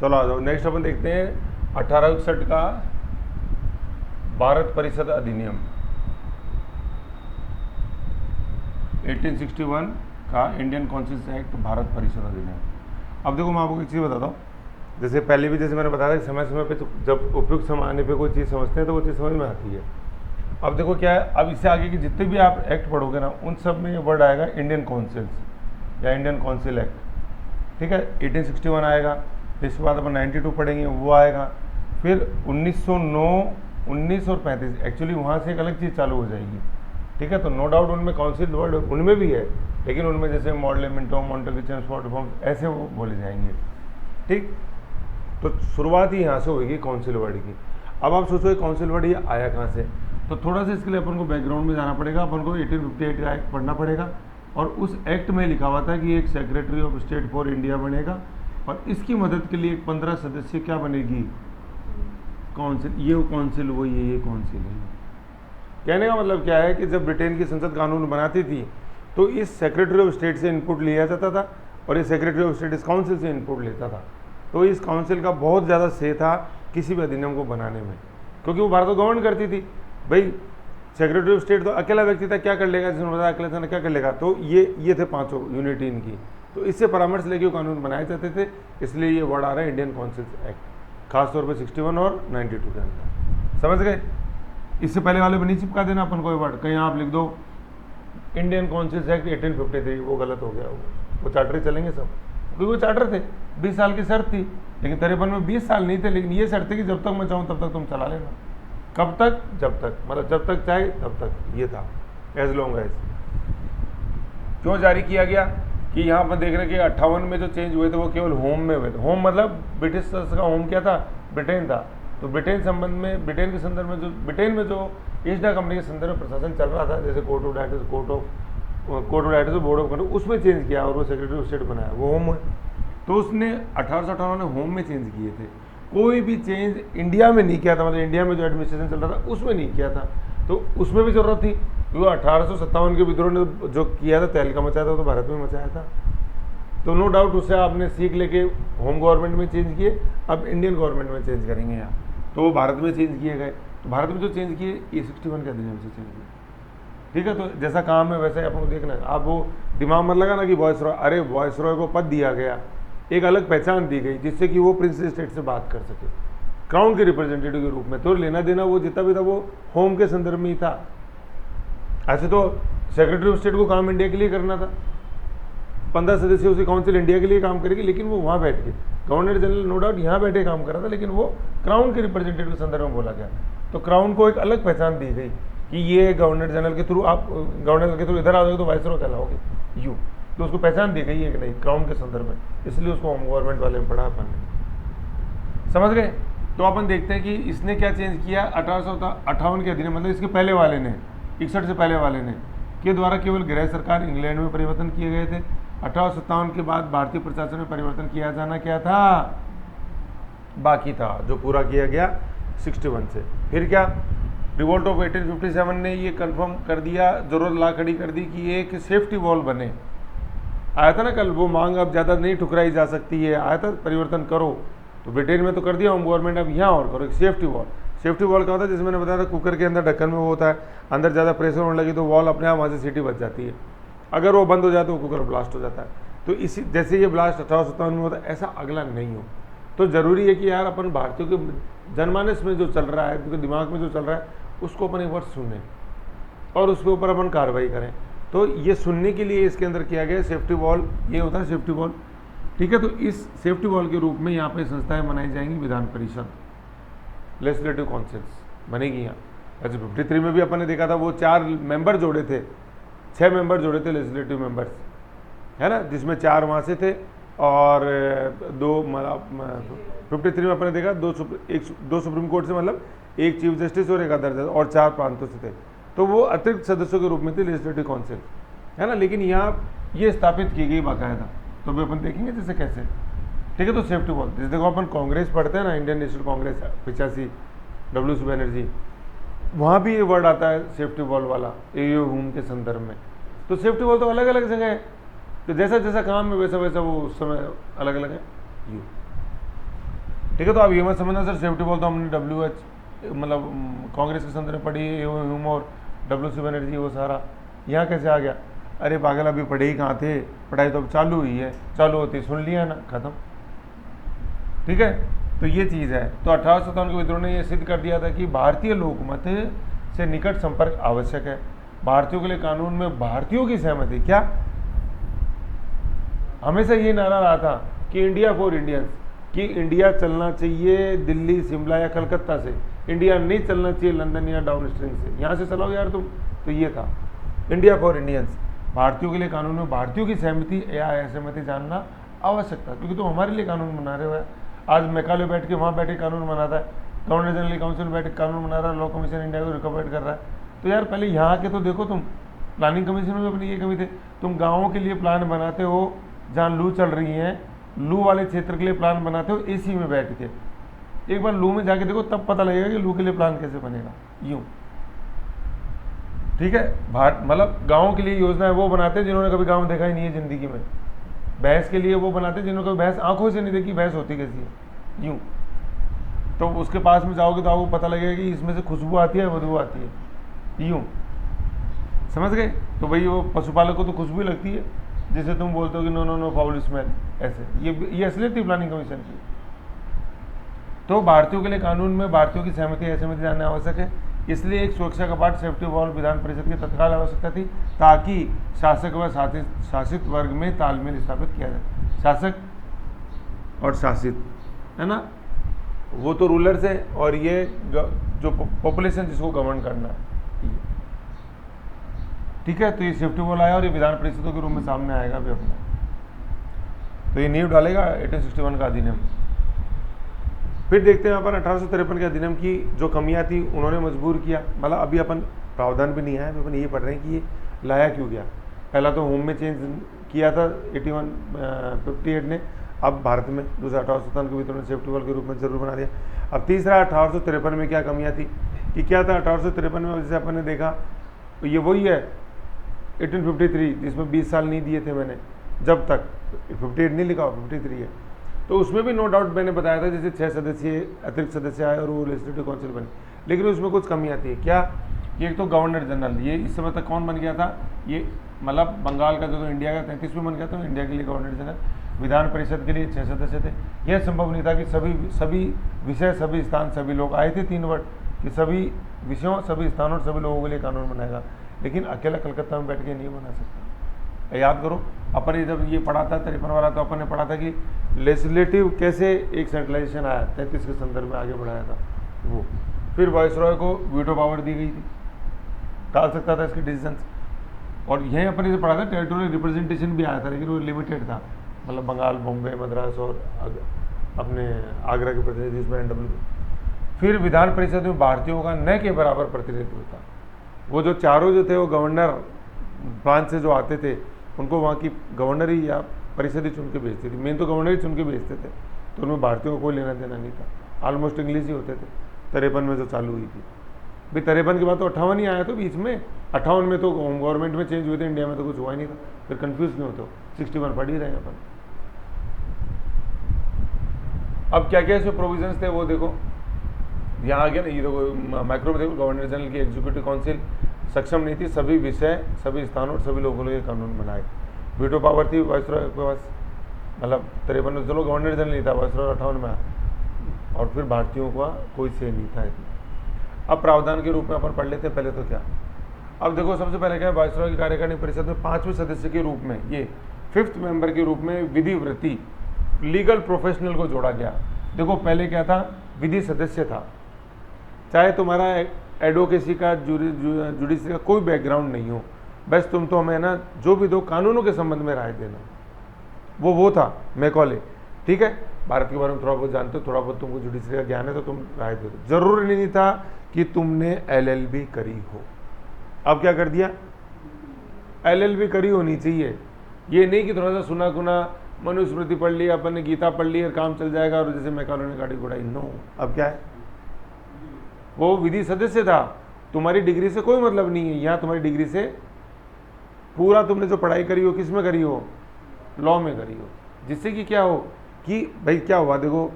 चलो आ जाओ, नेक्स्ट अपन देखते हैं 1861 का भारत परिषद अधिनियम, 1861 का इंडियन काउंसिल एक्ट भारत परिषद अधिनियम। अब देखो मैं आपको एक चीज़ बताता हूँ, जैसे पहले भी जैसे मैंने बताया कि समय समय पे तो जब उपयुक्त समय आने पे कोई चीज़ समझते हैं तो वो चीज़ समझ में आती है। अब देखो क्या है, अब इससे आगे की जितने भी आप एक्ट पढ़ोगे ना उन सब में ये वर्ड आएगा इंडियन काउंसिल्स या इंडियन काउंसिल एक्ट, ठीक है। 1861 आएगा, इसके बाद अपन 92 पढ़ेंगे वो आएगा, फिर 1909, 19 और 35 एक्चुअली वहाँ से एक अलग चीज़ चालू हो जाएगी, ठीक है। तो नो डाउट उनमें काउंसिल वर्ड उनमें भी है, लेकिन उनमें जैसे मॉडलेमेंटो, मॉन्टेलिचन, स्पॉट रिफॉर्म्स ऐसे वो बोले जाएंगे, ठीक। तो शुरुआत ही यहाँ से होगी काउंसिल वर्ड की। अब आप सोचो काउंसिल वर्ड ये आया कहाँ से, तो थोड़ा सा इसके लिए अपन को बैकग्राउंड में जाना पड़ेगा, अपन को 1858 का एक्ट पढ़ना पड़ेगा, और उस एक्ट में लिखा हुआ था कि एक secretary of state for India बनेगा, और इसकी मदद के लिए एक 15 सदस्य क्या बनेगी, काउंसिल। ये काउंसिल वो ये काउंसिल है। कहने का मतलब क्या है कि जब ब्रिटेन की संसद कानून बनाती थी तो इस सेक्रेटरी ऑफ स्टेट से इनपुट लिया जाता था, और ये सेक्रेटरी ऑफ स्टेट इस काउंसिल से इनपुट लेता था। तो इस काउंसिल का बहुत ज़्यादा से था किसी भी अधिनियम को बनाने में, क्योंकि वो भारत को गवर्न करती थी। भाई सेक्रेटरी ऑफ स्टेट तो अकेला व्यक्ति था, क्या कर लेगा, जिसने बताया अकेला था क्या कर लेगा, तो ये थे पांचों यूनिटी इनकी। तो इससे परामर्श लेके वो कानून बनाए जाते थे, इसलिए ये वर्ड आ रहा है इंडियन काउंसिल एक्ट, खासतौर पर 61 और 92 के अंदर। समझ गए। इससे पहले वाले में नहीं चिपका देना अपन कोई वर्ड, कहीं आप लिख दो इंडियन काउंसिल एक्ट 1853, वो गलत हो गया, वो चार्टर चलेंगे सब, क्योंकि वो चार्टर थे, 20 साल की शर्त थी, लेकिन तिरपन में 20 साल नहीं थे, लेकिन ये शर्त थी कि जब तक मैं चाहूँ तब तक तुम चला लेना। कब तक, जब तक, मतलब जब तक चाहे तब तक, ये था, एज लॉन्ग एज। क्यों जारी किया गया कि यहाँ पर देख रहे हैं कि 58 में जो चेंज हुए थे वो केवल होम में हुए थे। होम मतलब ब्रिटिश का होम क्या था, ब्रिटेन था। तो ब्रिटेन संबंध में, ब्रिटेन के संदर्भ में जो ब्रिटेन में जो ईस्ट इंडिया कंपनी के संदर्भ में प्रशासन चल रहा था, जैसे court of directors, board of control, उसमें चेंज किया और वो सेक्रेटरी ऑफ स्टेट बनाया, वो होम है। तो उसने 1858 में होम में चेंज किए थे, कोई भी चेंज इंडिया में नहीं किया था, मतलब इंडिया में जो एडमिनिस्ट्रेशन चल रहा था उसमें नहीं किया था। तो उसमें भी जरूरत थी, क्योंकि 1857 के विद्रोह ने जो किया था, तहलका मचाया था, तो भारत में मचाया था। तो नो डाउट उससे आपने सीख लेके होम गवर्नमेंट में चेंज किए, अब इंडियन गवर्नमेंट में चेंज करेंगे यहाँ, तो वो भारत में चेंज किए गए। तो भारत में जो चेंज किए ये 61 के अधिनियम से चेंज किए, ठीक है। तो जैसा काम है वैसे आपको देखना है। आप वो दिमाग मत लगाना कि वॉइस रॉय, अरे वॉइस रॉय को पद दिया गया, एक अलग पहचान दी गई जिससे कि वो प्रिंस स्टेट से बात कर सके, क्राउन के रिप्रेजेंटेटिव के रूप में। तो लेना देना वो जितना भी था वो होम के संदर्भ में ही था। ऐसे तो सेक्रेटरी ऑफ स्टेट को काम इंडिया के लिए करना था, 15 सदस्यों से काउंसिल इंडिया के लिए काम करेगी, लेकिन वो वहाँ बैठ के, गवर्नर जनरल नो डाउट यहाँ बैठे काम कर रहा था, लेकिन वो क्राउन के रिप्रेजेंटेटिव के संदर्भ में बोला गया। तो क्राउन को एक अलग पहचान दी गई कि ये गवर्नर जनरल के थ्रू, आप गवर्नर जनरल के थ्रू इधर आ जाओगे तो वाइसरॉय कहलाओगे, यूँ। तो उसको पहचान दी गई है कि नहीं, क्राउन के संदर्भ में, इसलिए उसको होम गवर्नमेंट वाले में पढ़ा अपन ने। समझ गए। तो अपन देखते हैं कि इसने क्या चेंज किया 1858 के अधिनियम, मतलब इसके पहले वाले ने, 61 से पहले वाले ने, के द्वारा केवल गृह सरकार इंग्लैंड में परिवर्तन किए गए थे। 1857 के बाद भारतीय प्रशासन में परिवर्तन किया जाना क्या था, बाकी था, जो पूरा किया गया 61 से। फिर क्या, रिवोल्ट ऑफ 1857 ने ये कंफर्म कर दिया, जरूरत ला खड़ी कर दी कि एक सेफ्टी वॉल बने। आया था ना कल, वो मांग अब ज़्यादा नहीं ठुकराई जा सकती है, आया था परिवर्तन करो, तो ब्रिटेन में तो कर दिया होम गवर्नमेंट, अब यहाँ और करो एक सेफ्टी वॉल। सेफ्टी वॉल क्या होता है, जैसे मैंने बताया था कुकर के अंदर ढक्कन में वो होता है, अंदर ज़्यादा प्रेशर होने लगी तो वॉल अपने आप वहाँ से सीटी बच जाती है, अगर वो बंद हो जाए तो कुकर ब्लास्ट हो जाता है। तो इसी जैसे ये ब्लास्ट 1857 में होता है, ऐसा अगला नहीं हो। तो ज़रूरी है कि यार अपन भारतीयों के जनमानस में जो चल रहा है, उनके दिमाग में जो चल रहा है, उसको अपन एक बार सुने और उसके ऊपर अपन कार्रवाई करें। तो ये सुनने के लिए इसके अंदर किया गया सेफ्टी वॉल, ये होता है सेफ्टी वॉल, ठीक है। तो इस सेफ्टी वॉल के रूप में यहाँ पे संस्थाएं बनाई जाएंगी, विधान परिषद, लेजिस्लेटिव काउंसिल्स बनेगी यहाँ। अच्छा 53 में भी अपन ने देखा था, वो 4 मेंबर जोड़े थे, 6 मेंबर जोड़े थे लेजिस्लेटिव मेंबर्स, है ना, जिसमें 4 वहाँ से थे और 2 मतलब 53 में अपन ने देखा 2 सुप्रीम कोर्ट से, मतलब एक चीफ जस्टिस और एक अदर जज, और 4 प्रांतों से थे। तो वो अतिरिक्त सदस्यों के रूप में थी लेजिस्लेटिव काउंसिल, है ना। लेकिन यहाँ ये स्थापित की गई बाकायदा, तो अभी अपन देखेंगे जैसे कैसे, ठीक है। तो सेफ्टी वॉल, जैसे देखो अपन कांग्रेस पढ़ते हैं ना, Indian national Congress 85, WC Banerjee, वहाँ भी ये वर्ड आता है सेफ्टी वॉल वाला, ए होम के संदर्भ में। तो सेफ्टी वॉल तो अलग अलग जगह है, तो जैसा जैसा काम है वैसा वैसा वो उस समय अलग अलग है। ठीक है। तो आप ये मत समझना सर सेफ्टी वॉल तो हमने WH मतलब कांग्रेस के संदर्भ में पढ़ी ह्यूम और WC बनर्जी वो सारा, यहाँ कैसे आ गया? अरे पागल, अभी पढ़े ही कहाँ थे, पढ़ाई तो अब चालू हुई है, चालू होती सुन लिया ना, खत्म। ठीक है, तो ये चीज़ है। तो 1857 के विद्रोह ने यह सिद्ध कर दिया था कि भारतीय लोकमत से निकट संपर्क आवश्यक है। भारतीयों के लिए कानून में भारतीयों की सहमति, क्या हमेशा ये नारा रहा था कि इंडिया फॉर इंडियंस, कि इंडिया चलना चाहिए दिल्ली शिमला या कलकत्ता से, इंडिया नहीं चलना चाहिए लंदन या डाउन स्ट्रीम से, यहाँ से चलोगे यार तुम। तो ये था इंडिया फॉर इंडियंस, भारतीयों के लिए कानून में भारतीयों की सहमति या असहमति जानना आवश्यक था, क्योंकि तुम हमारे लिए कानून बना रहे हो। आज मेघालय बैठ के वहाँ बैठे कानून बनाता है, गवर्नर जनरल काउंसिल बैठ के कानून बना रहा है, लॉ कमीशन इंडिया को रिकमेंड कर रहा है। तो यार पहले यहाँ के तो देखो, तुम प्लानिंग कमीशन में अपनी ये कमी थे, तुम गाँवों के लिए प्लान बनाते हो जहाँ लू चल रही है, लू वाले क्षेत्र के लिए प्लान बनाते हो AC में बैठ के। एक बार लू में जाके देखो, तब पता लगेगा कि लू के लिए प्लान कैसे बनेगा। यूं, ठीक है, मतलब गाँव के लिए योजना है वो बनाते हैं जिन्होंने कभी गाँव देखा ही नहीं है जिंदगी में। भैंस के लिए वो बनाते हैं जिन्होंने कभी भैंस आंखों से नहीं देखी, भैंस होती कैसी है। यूं, तो उसके पास में जाओगे तो आपको पता लगेगा कि इसमें से खुशबू आती है, बदबू आती है। यूं, समझ गए? तो भाई वो पशुपालक को तो खुशबू ही लगती है, जिसे तुम बोलते हो कि no no no foul smell, ऐसे। ये असलियत थी प्लानिंग कमीशन की। तो भारतीयों के लिए कानून में भारतीयों की सहमति असहमति जानना आवश्यक है, इसलिए एक सुरक्षा कपाट सेफ्टी वॉल विधान परिषद की तत्काल आवश्यकता थी, ताकि शासक व शासित वर्ग में तालमेल स्थापित किया जाए। शासक और शासित, है ना, वो तो रूलर्स है, और ये जो पॉपुलेशन जिसको गवर्न करना है। ठीक है, तो ये सेफ्टी वॉल आया और ये विधान परिषदों के रूप में सामने आएगा भी अपना। तो ये नींव डालेगा 1861 का अधिनियम। फिर देखते हैं यहाँ पर 1853 के अधिनियम की जो कमियां थी उन्होंने मजबूर किया। मतलब अभी अपन प्रावधान भी नहीं आया, अभी अपन ये पढ़ रहे हैं कि ये लाया क्यों गया। पहला तो होम में चेंज किया था 58 ने, अब भारत में दूसरा 1857 के विद्रोह ने सेफ्टी वॉल के रूप में जरूर बना दिया। अब तीसरा 1853 में क्या कमियाँ थी कि क्या था 1853 में, जैसे अपन ने देखा तो ये वही है 1853 जिसमें 20 साल नहीं दिए थे मैंने, जब तक 58 नहीं लिखा, 53 है। तो उसमें भी नो डाउट मैंने बताया था, जैसे 6 सदस्यीय अतिरिक्त सदस्य आए और वो लेजिस्लेटिव काउंसिल बने, लेकिन उसमें कुछ कमियां थी। क्या? ये एक तो गवर्नर जनरल, ये इस समय तक कौन बन गया था, ये मतलब बंगाल का जो इंडिया का 33 में बन गया था, इंडिया के लिए गवर्नर जनरल। विधान परिषद के लिए 6 सदस्य थे। यह संभव नहीं था कि सभी विषय, सभी स्थान, सभी लोग आए थे 3 वर्ड कि सभी विषयों, सभी स्थानों और सभी लोगों के लिए कानून बनाएगा, लेकिन अकेला कलकत्ता में बैठ के नहीं बना सकता। याद करो अपन ने जब ये पढ़ा था 53 वाला, तो अपन ने पढ़ा था कि लेजिस्लेटिव कैसे एक सेंट्रलाइजेशन आया 33 के संदर्भ में आगे बढ़ाया था वो। फिर वायसरॉय को वीटो पावर दी गई थी, टाल सकता था इसके डिसीजंस। और यहीं अपन ने पढ़ा था टेरिटोरियल रिप्रेजेंटेशन भी आया था, लेकिन वो लिमिटेड था, मतलब बंगाल, बॉम्बे, मद्रास और अपने आगरा के प्रतिनिधि उसमें NW। फिर विधान परिषद में भारतीयों का न के बराबर प्रतिनिधित्व था। वो जो चारों जो थे वो गवर्नर फ्रांस से जो आते थे उनको वहाँ की गवर्नर ही या परिषद ही चुन के भेजती थी, मेन तो गवर्नर ही चुन के भेजते थे, तो उनमें भारतीयों को कोई लेना देना नहीं था। ऑलमोस्ट इंग्लिश ही होते थे 53 में जो चालू हुई थी। भाई 53 के बाद तो 58 ही आया, तो बीच में 58 में तो होम गवर्नमेंट में चेंज हुए थे, इंडिया में तो कुछ हुआ ही नहीं था। फिर कंफ्यूज नहीं होते हो, 61 पढ़ ही रहे हैं अपन। अब क्या क्या इसमें प्रोविजंस थे वो देखो, यहाँ आ गया ना, ये देखो माइक्रो में देखो, गवर्नर जनरल की एग्जीक्यूटिव काउंसिल सक्षम नहीं थी सभी विषय, सभी स्थानों और सभी लोगों के लिए कानून बनाए। वीटो पावर थी वायसरॉय के पास, मतलब 53 में चलो गवर्नर जनरल नहीं था, वायसरॉय 58 में आया, और फिर भारतीयों का कोई से नहीं था इतना। अब प्रावधान के रूप में अपन पढ़ लेते हैं पहले तो क्या। अब देखो सबसे पहले क्या है, वायसरॉय की कार्यकारिणी परिषद में 5वें सदस्य के रूप में, ये 5th मेंबर के रूप में विधिवृत्ति लीगल प्रोफेशनल को जोड़ा गया। देखो पहले क्या था, विधि सदस्य था, चाहे तुम्हारा एडवोकेसी का, जुडिशरी का कोई बैकग्राउंड नहीं हो, बस तुम तो हमें ना जो भी दो कानूनों के संबंध में राय देना, वो था मैकॉले। ठीक है, भारत के बारे में थोड़ा बहुत जानते हो, थोड़ा बहुत तुमको जुडिशरी का ज्ञान है, तो तुम राय दे दो। जरूरी नहीं था कि तुमने LLB करी हो। अब क्या कर दिया, LLB करी होनी चाहिए, ये नहीं कि थोड़ा सा सुना गुना मनुस्मृति पढ़ ली, अपन ने गीता पढ़ ली और काम चल जाएगा, और जैसे मैकॉले ने गाड़ी घुड़ाई। नो, अब क्या है, वो विधि सदस्य था, तुम्हारी डिग्री से कोई मतलब नहीं है। यहाँ तुम्हारी डिग्री से पूरा तुमने जो पढ़ाई करी हो किस में करी हो, लॉ में करी हो, जिससे कि क्या हो कि भाई क्या हुआ, देखो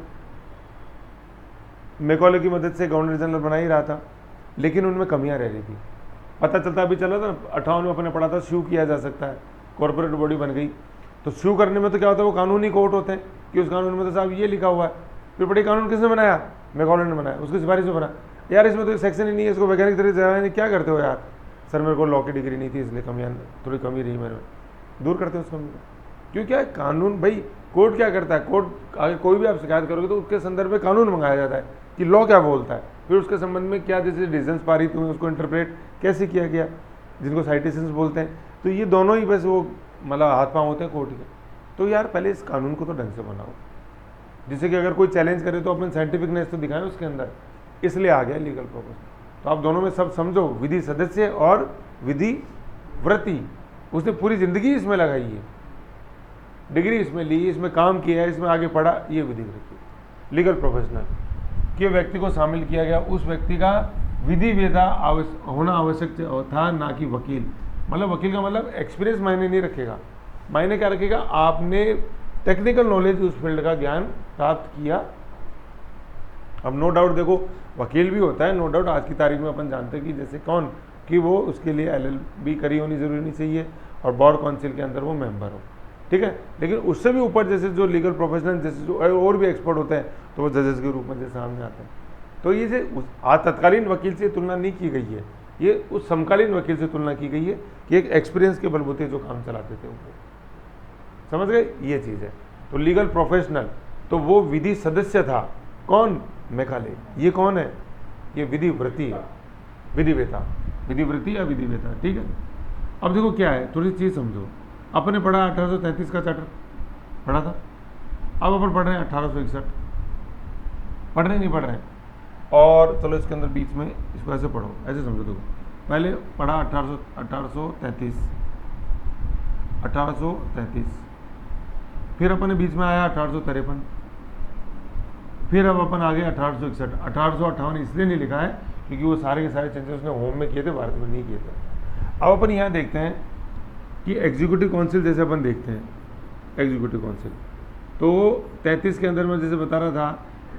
मैकॉले की मदद से गवर्नर जनरल बना ही रहा था, लेकिन उनमें कमियां रह रही थी। पता चलता अभी चला था 58 में अपने पढ़ा था, स्यू किया जा सकता है, कॉर्पोरेट बॉडी बन गई। तो स्यू करने में तो क्या होता है, वो कानूनी कोर्ट होते हैं कि उस कानून में तो साहब ये लिखा हुआ है। फिर बड़ी कानून किसने बनाया, मैकॉले ने बनाया, उसकी सिफारिश में बना। यार इसमें तो सेक्शन ही नहीं है, इसको वैज्ञानिक तरीके से क्या करते हो यार, सर मेरे को लॉ की डिग्री नहीं थी इसलिए कमियाँ, थोड़ी कमी रही मेरे में, दूर करते हो उस कमी को। क्यों, क्या है कानून, भाई कोर्ट क्या करता है, कोर्ट आगे कोई भी आप शिकायत करोगे तो उसके संदर्भ में कानून मंगाया जाता है कि लॉ क्या बोलता है, फिर उसके संबंध में क्या जैसे डिसीजंस पारित हुए उसको इंटरप्रेट कैसे किया गया, जिनको साइटेशंस बोलते हैं। तो ये दोनों ही बस वो मतलब हाथ पाँव होते हैं कोर्ट के। तो यार पहले इस कानून को तो ढंग से बनाओ, जिससे कि अगर कोई चैलेंज करे तो अपन साइंटिफिकनेस तो दिखाएं उसके अंदर, इसलिए आ गया लीगल प्रोपोज। तो आप दोनों में सब समझो, विधि सदस्य और विधि व्रती, उसने पूरी जिंदगी इसमें लगाई है, डिग्री इसमें ली, इसमें काम किया है, इसमें आगे पढ़ा, ये विधि व्रती लीगल प्रोफेशनल के व्यक्ति को शामिल किया गया। उस व्यक्ति का विधि वेदा होना आवश्यक था, ना कि वकील। मतलब वकील का मतलब एक्सपीरियंस मायने नहीं रखेगा, मायने क्या रखेगा, आपने टेक्निकल नॉलेज उस फील्ड का ज्ञान प्राप्त किया। अब नो डाउट देखो वकील भी होता है, नो डाउट आज की तारीख में अपन जानते हैं कि जैसे कौन कि वो उसके लिए LLB करी होनी जरूरी नहीं चाहिए और बार काउंसिल के अंदर वो मेंबर हो, ठीक है। लेकिन उससे भी ऊपर जैसे जो लीगल प्रोफेशनल जैसे जो और भी एक्सपर्ट होते हैं तो वो जजेस के रूप में जैसे सामने आते हैं। तो ये जो आज तत्कालीन वकील से तुलना नहीं की गई है, ये उस समकालीन वकील से तुलना की गई है कि एक एक्सपीरियंस के बलबूते जो काम चलाते थे उनको, समझ गए, ये चीज़ है। तो लीगल प्रोफेशनल तो वो विधि सदस्य था, कौन, मैकाले। ये कौन है, ये विधि व्रती है, विधि वेता, विधि व्रती या विधि वेता, ठीक है। अब देखो क्या है, थोड़ी चीज़ समझो। अपने पढ़ा 1833 का चार्टर पढ़ा था, अब अपन पढ़ रहे हैं 1861, पढ़ रहे नहीं पढ़ रहे हैं। और चलो इसके अंदर बीच में इसको ऐसे पढ़ो, ऐसे समझो। देखो पहले पढ़ा 1833, फिर अपने बीच में आया 1853, फिर अब अपन आ गए 1861। 1858 इसलिए नहीं लिखा है क्योंकि वो सारे के सारे चेंजेस उसने होम में किए थे, भारत में नहीं किए थे। अब अपन यहाँ देखते हैं कि एग्जीक्यूटिव काउंसिल, जैसे अपन देखते हैं एग्जीक्यूटिव काउंसिल, तो 33 के अंदर मैं जैसे बता रहा था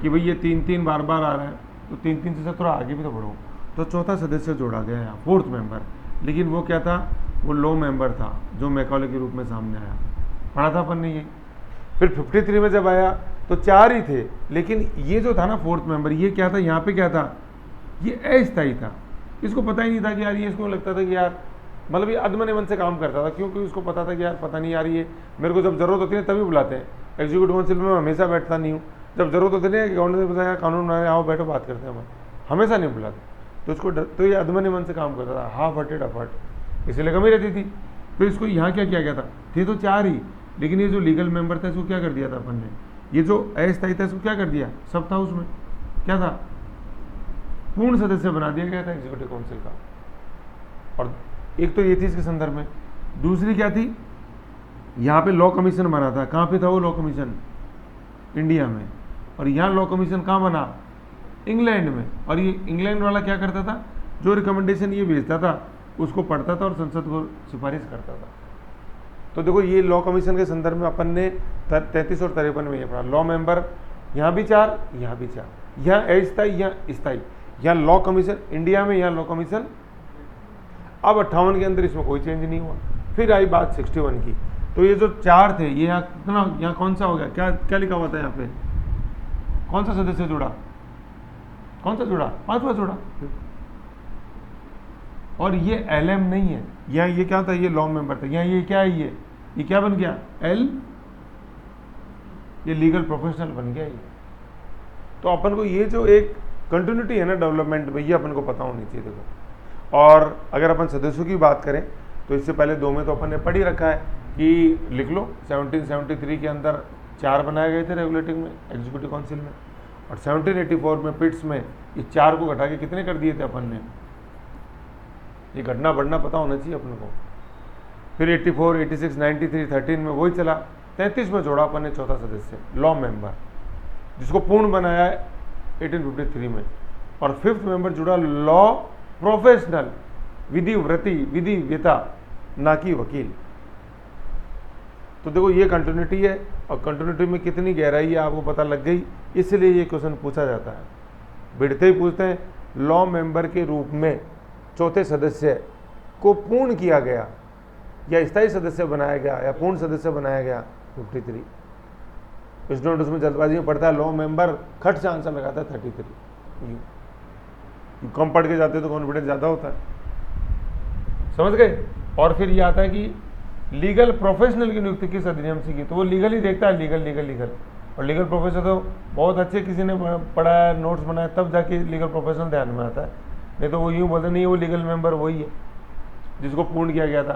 कि भाई ये 3-3 बार बार आ रहा है, तो 3-3 से थोड़ा आगे भी तो बढ़ो। तो चौथा सदस्य जोड़ा गया यहाँ, फोर्थ मेंबर, लेकिन वो क्या था, वो लो मेंबर था जो मैकॉले के रूप में सामने आया, पढ़ा था अपन ने ये। फिर 53 में जब आया तो 4 ही थे, लेकिन ये जो था ना फोर्थ मेंबर, ये क्या था, यहाँ पे क्या था, ये अस्थायी था। इसको पता ही नहीं था कि यार, ये इसको लगता था कि यार मतलब ये अदमन मन से काम करता था, क्योंकि उसको पता था कि यार पता नहीं यार ये मेरे को जब जरूरत होती है तभी बुलाते हैं। एग्जीक्यूटिव काउंसिल में मैं हमेशा बैठता नहीं हूँ, जब जरूरत होती है गवर्नर ने बताया कानून बनाने आओ बैठो बात करते हैं, हमेशा नहीं बुलाते। तो इसको तो ये अदमन मन से काम करता था, हाफ हर्टेड अफर्ट, इसीलिए कमी रहती थी। तो इसको यहाँ क्या किया गया था, थे तो 4 ही, लेकिन ये जो लीगल मेंबर था इसको क्या कर दिया था अपन ने, ये जो अस्थायी था इसको क्या कर दिया, सब था उसमें क्या था, पूर्ण सदस्य बना दिया गया था एग्जीक्यूटिव काउंसिल का। और एक तो ये थी इसके संदर्भ में, दूसरी क्या थी, यहाँ पे लॉ कमीशन बना था। कहाँ पे था वो लॉ कमीशन, इंडिया में। और यहाँ लॉ कमीशन कहाँ बना, इंग्लैंड में। और ये इंग्लैंड वाला क्या करता था, जो रिकमेंडेशन ये भेजता था उसको पढ़ता था और संसद को सिफारिश करता था। तो देखो ये लॉ कमीशन के संदर्भ में अपन ने 33 और 53 में ये पढ़ा, लॉ मेंबर यहाँ भी 4, यहाँ भी 4, यहाँ अस्थायी, यहाँ स्थायी, यहाँ लॉ कमीशन इंडिया में, यहाँ लॉ कमीशन। अब 58 के अंदर इसमें कोई चेंज नहीं हुआ। फिर आई बात 61 की, तो ये जो 4 थे ये यहाँ कितना, यहाँ कौन सा हो गया, क्या क्या लिखा हुआ था यहाँ पे, कौन सा सदस्य जुड़ा, कौन सा जुड़ा, 5वां जुड़ा। और ये LM नहीं है, यहाँ ये क्या था, ये लॉ मेंबर था, यहाँ ये क्या है, ये क्या बन गया, L, ये लीगल प्रोफेशनल बन गया ये। तो अपन को ये जो एक कंटिन्यूटी है ना डेवलपमेंट में, ये अपन को पता होनी चाहिए। देखो, और अगर अपन सदस्यों की बात करें तो इससे पहले 2 में तो अपन ने पढ़ ही रखा है कि लिख लो 1773 के अंदर 4 बनाए गए थे रेगुलेटिंग में, एग्जीक्यूटिव काउंसिल में, और 1784 में पिट्स में ये 4 को घटा के कितने कर दिए थे अपन ने, ये घटना बढ़ना पता होना चाहिए अपन को। फिर 84, 86, 93, 13 में वही चला, 33 में जोड़ा अपन ने चौथा सदस्य लॉ मेंबर, जिसको पूर्ण बनाया है 1853 में। और 5th मेंबर जुड़ा लॉ प्रोफेशनल, विधि व्रती, विधि वेता, ना कि वकील। तो देखो ये कंटिन्यूटी है, और कंटिन्यूटी में कितनी गहराई है आपको पता लग गई, इसलिए ये क्वेश्चन पूछा जाता है। भिड़ते ही पूछते हैं लॉ मेंबर के रूप में चौथे सदस्य को पूर्ण किया गया या स्थायी सदस्य बनाया गया या पूर्ण सदस्य बनाया गया 53। इस नोटिस में जल्दबाजी में पढ़ता है लॉ मेंबर, खट से आंसर लगाता है 33। यू कम पढ़ के जाते तो कॉन्फिडेंस ज़्यादा होता है, समझ गए। और फिर ये आता है कि लीगल प्रोफेशनल की नियुक्ति किस अधिनियम से की, तो वो लीगल ही देखता है, लीगल लीगल लीगल। और लीगल प्रोफेशनल तो बहुत अच्छे किसी ने पढ़ा है, नोट्स बनाया, तब जाके लीगल प्रोफेशनल ध्यान में आता है, नहीं तो वो यूँ बोलते नहीं वो लीगल मेंबर वही है जिसको पूर्ण किया गया था।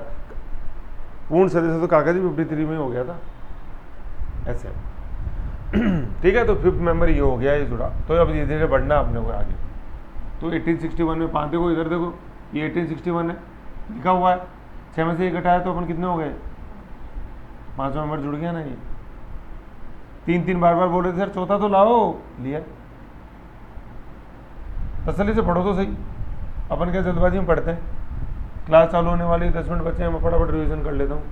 पूर्ण सदस्य तो कागज 53 में हो गया था ऐसे। ठीक है, तो 5th मेंबर ये हो गया, ये जुड़ा। तो अब धीरे धीरे बढ़ना अपने को आगे। तो 1861 में 5 देखो, इधर देखो, ये 1861 है लिखा हुआ है, 6 में से 1 घटाया तो अपन कितने हो गए, 5वां नंबर जुड़ गया ना। ये 3 बार बार बोल रहे थे सर चौथा तो लाओ, लिया। तसल्ली से पढ़ो तो सही, अपन क्या जल्दबाजी में पढ़ते हैं, क्लास चालू होने वाली 10 मिनट बच्चे हैं, मैं फटाफट रिविजन कर लेता हूँ,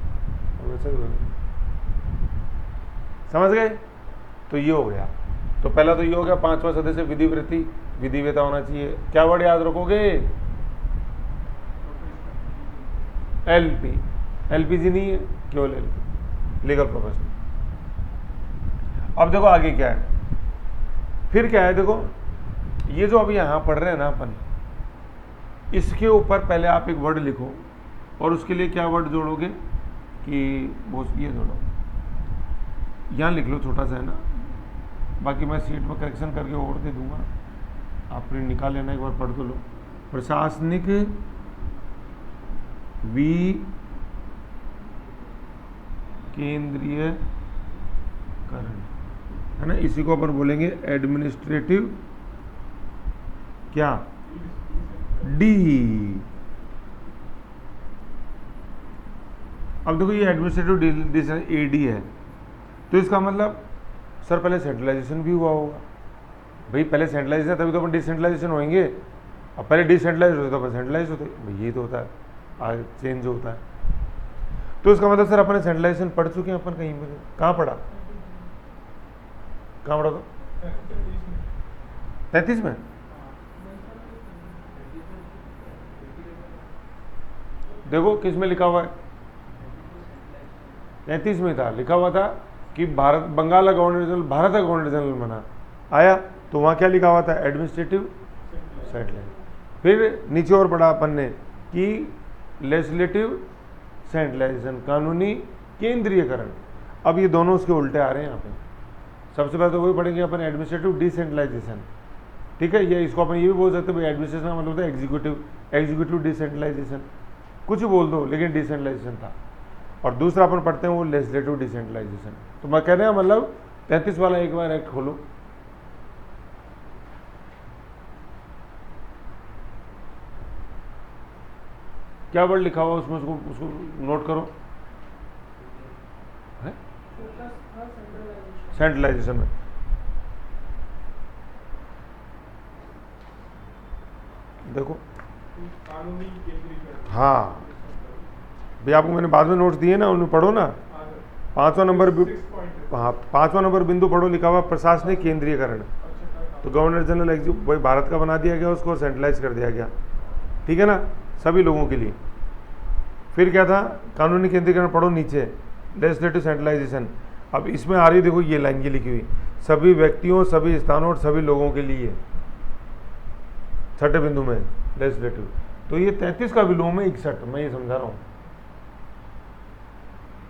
समझ गए। तो ये हो गया। तो पहला तो ये हो गया 5वां सदस्य विधिवृत्ति, विधिवेता होना चाहिए। क्या वर्ड याद रखोगे, एलपी, एलपीजी नहीं है, केवल एलपी, लीगल प्रोफेशनल। अब देखो आगे क्या है, फिर क्या है, देखो ये जो अभी यहां पढ़ रहे हैं ना अपन, इसके ऊपर पहले आप एक वर्ड लिखो और उसके लिए क्या वर्ड जोड़ोगे कि वो ये जोड़ो, यहाँ लिख लो छोटा सा है ना, बाकी मैं सीट में करेक्शन करके और दे दूंगा, आप प्रिंट निकाल लेना, एक बार पढ़ तो लो। प्रशासनिक विकेंद्रीयकरण है ना, इसी को अपन बोलेंगे एडमिनिस्ट्रेटिव क्या, डी। अब देखो ये एडमिनिस्ट्रेटिव एडी है, तो इसका मतलब सर पहले सेंट्रलाइजेशन भी हुआ होगा। भाई पहले सेंट्रलाइजेशन तभी तो अपन डिसेंट्रलाइजेशन होंगे, अब पहले डिसेंट्रलाइज होते तो अपन सेंट्रलाइज होते, भाई ये तो होता है, आज चेंज होता है। तो इसका मतलब सर अपन सेंट्रलाइजेशन पढ़ चुके हैं अपन कहीं पर, कहाँ पढ़ा, कहाँ पढ़ा था 33 में। देखो किस में लिखा हुआ है, 33 में था, लिखा हुआ था कि भारत बंगाल का गवर्नर जनरल भारत का गवर्नर जनरल बना, आया तो वहाँ क्या लिखा हुआ था, एडमिनिस्ट्रेटिव सेंट्रलाइज। फिर नीचे और पढ़ा अपन ने कि लेजिस्लेटिव सेंट्रलाइजेशन, कानूनी केंद्रीयकरण। अब ये दोनों उसके उल्टे आ रहे हैं यहाँ पे। सबसे पहले तो वही पढ़ेंगे अपन एडमिनिस्ट्रेटिव डिसेंट्रलाइजेशन, ठीक है, ये इसको अपन ये भी बोल सकते हैं भाई एडमिनिस्ट्रेशन का मतलब होता है एग्जीक्यूटिव डिसेंट्रलाइजेशन, कुछ भी बोल दो लेकिन डिसेंट्रलाइजेशन था। और दूसरा अपन पढ़ते हैं वो लेजिस्लेटिव डिसेंट्रलाइजेशन। तो मैं कह रहा हूँ मतलब 33 वाला एक बार एक्ट खोलो, क्या वर्ड लिखा हुआ उसमें, उसको नोट करो, है सेंट्रलाइजेशन में। देखो हाँ भैया, आपको मैंने बाद में नोट्स दिए ना, उनमें पढ़ो ना। 5वां नंबर, हाँ 5वां नंबर बिंदु पढ़ो, लिखा हुआ प्रशासनिक केंद्रीयकरण। तो गवर्नर जनरल वही भारत का बना दिया गया, उसको सेंट्रलाइज कर दिया गया, ठीक है ना, सभी लोगों के लिए। फिर क्या था, कानूनी केंद्रीकरण पढ़ो नीचे, लेजिस्लेटिव सेंट्रलाइजेशन। अब इसमें आ रही देखो ये लाइन की लिखी हुई, सभी व्यक्तियों, सभी स्थानों और सभी लोगों के लिए, छठे बिंदु में लेजिस्लेटिव। तो ये 33 का विलोम है 61, मैं ये समझा रहा हूँ,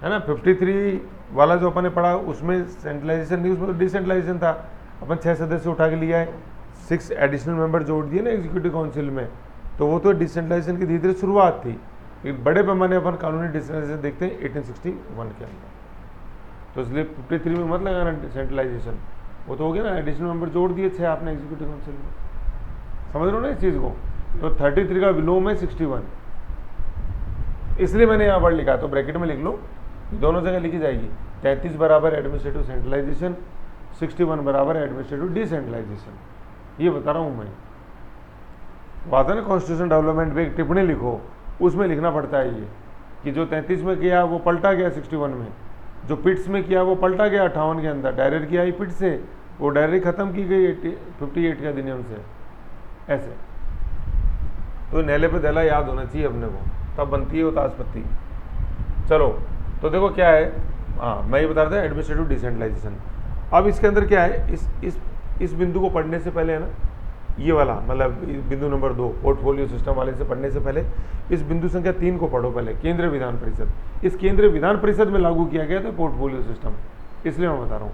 है ना। 53 वाला जो अपन ने पढ़ा उसमें सेंट्रलाइजेशन नहीं, उसमें तो डिसेंट्रलाइजेशन था। अपन 6 सदस्य उठा के लिया है, 6 एडिशनल मेंबर जोड़ दिए ना एग्जीक्यूटिव काउंसिल में, तो वो तो डिसेंट्रलाइजेशन की धीरे धीरे शुरुआत थी। एक बड़े पैमाने अपन कानूनी डिसेंट्रलाइजेशन देखते हैं 1861 के अंदर। तो इसलिए 53 में मत लगाना सेंट्रलाइजेशन, वो तो हो गया ना, एडिशनल मेंबर जोड़ दिए 6 आपने एग्जीक्यूटिव काउंसिल में, समझ रहे हो ना इस चीज़ को। तो 33 का विलोम है 61, इसलिए मैंने यहाँ वर्ड लिखा, तो ब्रैकेट में लिख लो, दोनों जगह लिखी जाएगी। 33 बराबर एडमिनिस्ट्रेटिव सेंट्रलाइजेशन, 61 बराबर एडमिनिस्ट्रेटिव डिसेंट्रलाइजेशन, ये बता रहा हूँ मैं। बात है ना कॉन्स्टिट्यूशन डेवलपमेंट में एक टिप्पणी लिखो, उसमें लिखना पड़ता है ये कि जो 33 में किया वो पलटा गया 61 में, जो पिट्स में किया वो पलटा गया 58 के अंदर, डायरेक्ट किया ही पिट से, वो डायरेक्ट खत्म की गई 58 के अधिनियम से, ऐसे। तो नेले पे दहला याद होना चाहिए अपने को, तब बनती है वो ताशपत्ती। चलो तो देखो क्या है, हाँ मैं ये बता रहा था एडमिनिस्ट्रेटिव डिसेंट्रलाइजेशन। अब इसके अंदर क्या है, इस बिंदु को पढ़ने से पहले है ना, ये वाला मतलब बिंदु नंबर 2 पोर्टफोलियो सिस्टम वाले से पढ़ने से पहले इस बिंदु संख्या 3 को पढ़ो पहले, केंद्रीय विधान परिषद। इस केंद्रीय विधान परिषद में लागू किया गया था पोर्टफोलियो सिस्टम, इसलिए मैं बता रहा हूँ,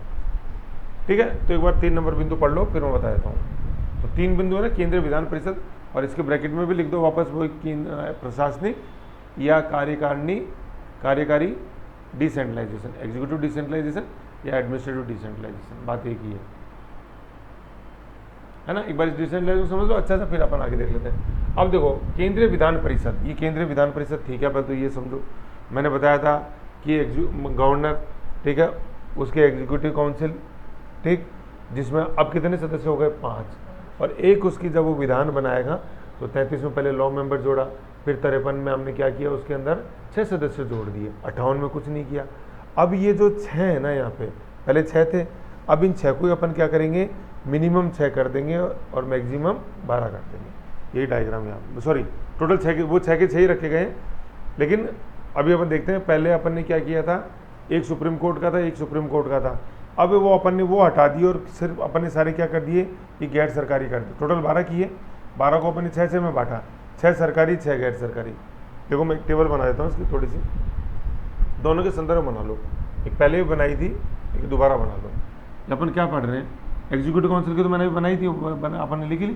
ठीक है। तो एक बार 3 नंबर बिंदु पढ़ लो, फिर मैं बता देता हूँ। तो 3 बिंदु है ना, केंद्रीय विधान परिषद, और इसके ब्रैकेट में भी लिख दो वापस वो प्रशासनिक या कार्यकारी डिसेंट्रलाइजेशन, एग्जीक्यूटिव डिसेंट्रलाइजेशन या एडमिनिस्ट्रेटिव डिसेंट्रलाइजेशन, बात एक ही है ना। एक बार इस डिसेंट्रलाइजेशन समझ लो अच्छा सा, फिर अपन आगे देख लेते हैं। अब देखो केंद्रीय विधान परिषद, ये केंद्रीय विधान परिषद ठीक है, पर तो ये समझो मैंने बताया था कि गवर्नर, ठीक है, उसके एग्जीक्यूटिव काउंसिल, ठीक, जिसमें अब कितने सदस्य हो गए 5, और एक उसकी जब वो विधान बनाएगा तो 33 में पहले लॉ मेंबर जोड़ा, फिर 53 में हमने क्या किया, उसके अंदर 6 सदस्य जोड़ दिए, 58 में कुछ नहीं किया। अब ये जो 6 है ना, यहाँ पे पहले 6 थे, अब इन 6 को ही अपन क्या करेंगे, मिनिमम 6 कर देंगे और मैक्सिमम 12 कर देंगे। यही डायग्राम यहाँ, सॉरी टोटल 6 के, वो 6 के 6 ही रखे गए हैं। लेकिन अभी अपन देखते हैं, पहले अपन ने क्या किया था, एक सुप्रीम कोर्ट का था, एक सुप्रीम कोर्ट का था। अब वो अपन ने वो हटा दिए और सिर्फ अपन ने सारे क्या कर दिए, ये गैर सरकारी कर दिए। टोटल 12 किए, 12 को अपन ने 6 में बांटा, 6 सरकारी 6 गैर सरकारी। देखो मैं एक टेबल बना देता हूँ इसकी थोड़ी सी, दोनों के संदर्भ बना लो, एक पहले भी बनाई थी, एक दोबारा बना लो। अपन क्या पढ़ रहे हैं, एग्जीक्यूटिव काउंसिल की तो मैंने भी बनाई थी, अपन ने लिखी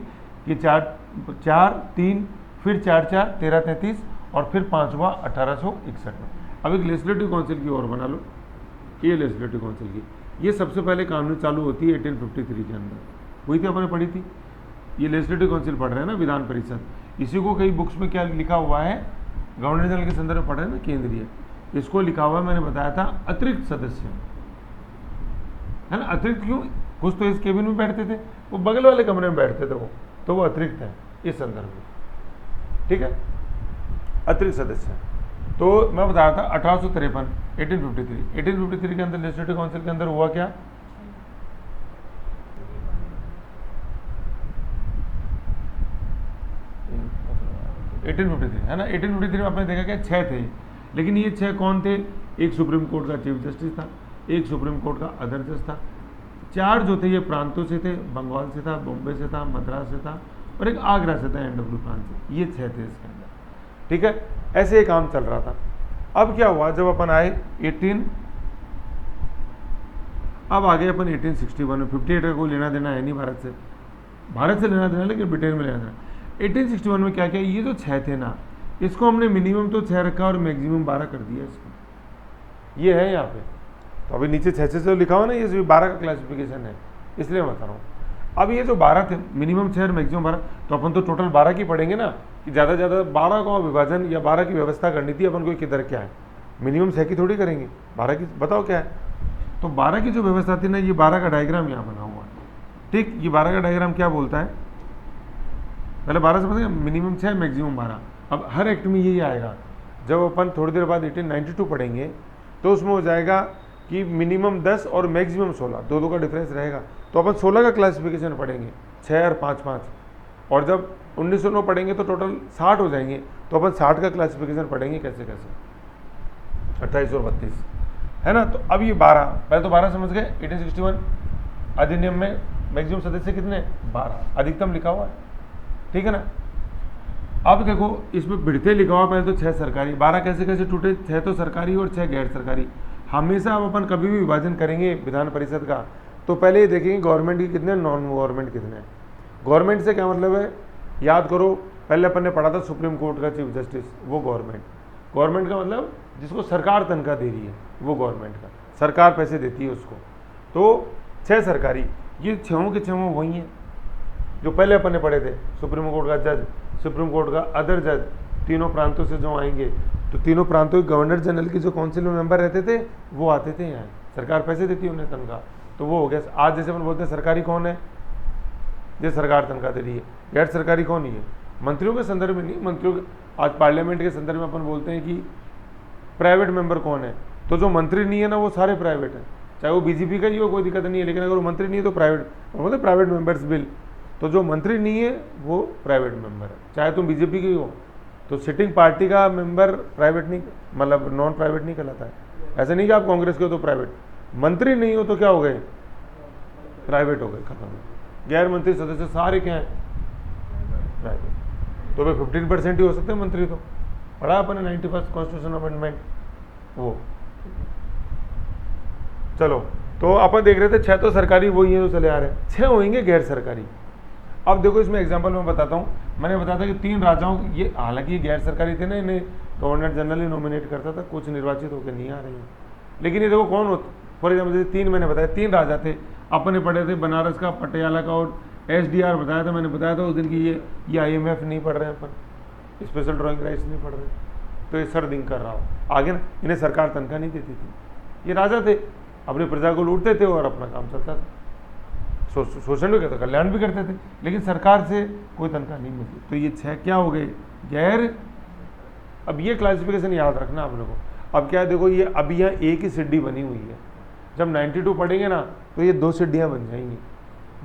कि 4 3 फिर 4 4 13 33 और फिर 5वां 1861 में। अब एक लेजिस्लेटिव काउंसिल की और बना लो, ये लेजिस्लेटिव काउंसिल की, ये सबसे पहले कानून चालू होती है 1853 के अंदर, वही थी अपने पढ़ी थी। ये लेजिस्लेटिव काउंसिल पढ़ रहे हैं ना, विधान परिषद, इसी को कई बुक्स में क्या लिखा हुआ है, गवर्नर जनरल के संदर्भ में पढ़ रहे हैं ना, केंद्रीय, इसको लिखा हुआ है मैंने बताया था अतिरिक्त सदस्य, है ना। अतिरिक्त क्यों, कुछ तो इस केबिन में बैठते थे, वो बगल वाले कमरे में बैठते थे, वो तो वो अतिरिक्त है इस संदर्भ में, ठीक है, अतिरिक्त सदस्य। तो मैं बता रहा था 1853 1853 के अंदर लेजिस्लेटिव काउंसिल के अंदर हुआ क्या, है ना। 1853 में आपने देखा क्या 6 थे, लेकिन ये 6 कौन थे, एक सुप्रीम कोर्ट का चीफ जस्टिस था, एक सुप्रीम कोर्ट का अदर जज था, 4 जो थे ये प्रांतों से थे, बंगाल से था, बॉम्बे से था, मद्रास से था, और एक आगरा से था, NW प्रांत से। ये 6 थे इसके अंदर, ठीक है। ऐसे ही काम चल रहा था। अब क्या हुआ, जब अपन आए अब आगे अपन 1861 में, 58 का कोई लेना देना है नहीं भारत से लेना देना, लेकिन ब्रिटेन में लेना देना। 1861 में क्या किया, ये जो 6 थे ना, इसको हमने मिनिमम तो 6 रखा और मैक्सिमम 12 कर दिया इसको, ये है यहाँ पे। तो अभी नीचे 6 से लिखा हुआ ना, ये 12 का क्लासिफिकेशन है, इसलिए मैं बता रहा हूँ। अब ये जो 12 थे, मिनिमम 6 और मैक्सिमम 12, तो अपन तो टोटल 12 की पढ़ेंगे ना, कि ज़्यादा से ज़्यादा 12 का विभाजन या 12 की व्यवस्था करनी थी अपन को, किधर क्या है, मिनिमम 6 की थोड़ी करेंगे, 12 की बताओ क्या है। तो 12 की जो व्यवस्था थी ना, ये 12 का डायग्राम यहाँ बना हुआ है, ठीक। ये 12 का डायग्राम क्या बोलता है, पहले 12 से पता है, मिनिमम 6 मैक्सिमम 12। अब हर एक्ट में यही आएगा। जब अपन थोड़ी देर बाद 1892 पढ़ेंगे तो उसमें हो जाएगा कि मिनिमम 10 और मैक्सिमम 16, दो का डिफरेंस रहेगा। तो अपन 16 का क्लासिफिकेशन पढ़ेंगे, 6 और 5 5, और जब 1909 पढ़ेंगे तो टोटल 60 हो जाएंगे, तो अपन 60 का क्लासिफिकेशन पढ़ेंगे कैसे 28 और 32, है ना। तो अब ये 12, पहले तो 12 समझ गए। 1861 अधिनियम में मैक्सिमम सदस्य कितने, 12, अधिकतम लिखा हुआ है, ठीक है ना। अब देखो इसमें भिड़ते लिखा हुआ, पहले तो 6 सरकारी, 12 कैसे कैसे टूटे, 6 तो सरकारी और 6 गैर सरकारी। हमेशा अब अपन कभी भी विभाजन करेंगे विधान परिषद का, तो पहले ये देखेंगे गवर्नमेंट की कितने, नॉन गवर्नमेंट कितने। गवर्नमेंट से क्या मतलब है, याद करो, पहले अपन ने पढ़ा था सुप्रीम कोर्ट का चीफ जस्टिस, वो गवर्नमेंट का मतलब जिसको सरकार तनख्वाह दे रही है, वो गवर्नमेंट का, सरकार पैसे देती है उसको। तो 6 सरकारी, ये 6 के 6 वही हैं जो पहले अपन ने पढ़े थे। सुप्रीम कोर्ट का जज, सुप्रीम कोर्ट का अदर जज, तीनों प्रांतों से जो आएंगे, तो तीनों प्रांतों के गवर्नर जनरल की जो काउंसिल में मेंबर रहते थे वो आते थे यहाँ, सरकार पैसे देती है उन्हें तनख्वाह, तो वो हो गया। आज जैसे अपन बोलते हैं सरकारी कौन है, जो सरकार तनख्वाह दे रही है, गैर सरकारी कौन ही है, मंत्रियों के संदर्भ में नहीं, मंत्रियों के, आज पार्लियामेंट के संदर्भ में अपन बोलते हैं कि प्राइवेट मेंबर कौन है, तो जो मंत्री नहीं है ना वो सारे प्राइवेट हैं, चाहे वो बीजेपी का ही हो, कोई दिक्कत नहीं है, लेकिन अगर वो मंत्री नहीं है तो प्राइवेट मेंबर्स बिल, तो जो मंत्री नहीं है वो प्राइवेट मेंबर है। चाहे तुम बीजेपी की हो तो सिटिंग पार्टी का मेंबर प्राइवेट नहीं, मतलब नॉन प्राइवेट नहीं कहलाता है। ऐसा नहीं कि आप कांग्रेस के हो तो प्राइवेट, मंत्री नहीं हो तो क्या हो गए, प्राइवेट हो गए, खत्म है। गैर मंत्री सदस्य सारे क्या हैं, प्राइवेट। तो भाई 15% ही हो सकते हैं मंत्री, तो पढ़ा अपन 91st कॉन्स्टिट्यूशन अमेंडमेंट वो। चलो, तो अपन देख रहे थे 6 तो सरकारी वही है जो चले आ रहे हैं, 6 होंगे गैर सरकारी। अब देखो इसमें एग्जांपल मैं बताता हूँ, मैंने बताया था कि 3 राजाओं, ये हालांकि ये गैर सरकारी थे ना, इन्हें गवर्नर जनरल ही नॉमिनेट करता था, कुछ निर्वाचित होकर नहीं आ रहे हैं। लेकिन ये देखो कौन होते, फॉर एग्जाम्पल जैसे 3 मैंने बताया, 3 राजा थे, अपने पढ़े थे बनारस का, पटियाला का और SDR बताया था, मैंने बताया था उस दिन की ये IMF नहीं पढ़ रहे हैं अपन, स्पेशल ड्राइंग राइट्स नहीं पढ़ रहे, तो ये सरदिंग कर रहा हो आगे ना, इन्हें सरकार तनख्वाह नहीं देती थी, ये राजा थे, अपनी प्रजा को लूटते थे और अपना काम चलता था, शोषण भी करते, कल्याण भी करते थे, लेकिन सरकार से कोई तनख्वाह नहीं मिलती। तो ये 6 क्या हो गए, गैर। अब ये क्लासिफिकेशन याद रखना आप लोगों को। अब क्या है, देखो ये अभी यहाँ एक ही सीढ़ी बनी हुई है, जब 92 पढ़ेंगे ना तो ये 2 सीढ़ियाँ बन जाएंगी,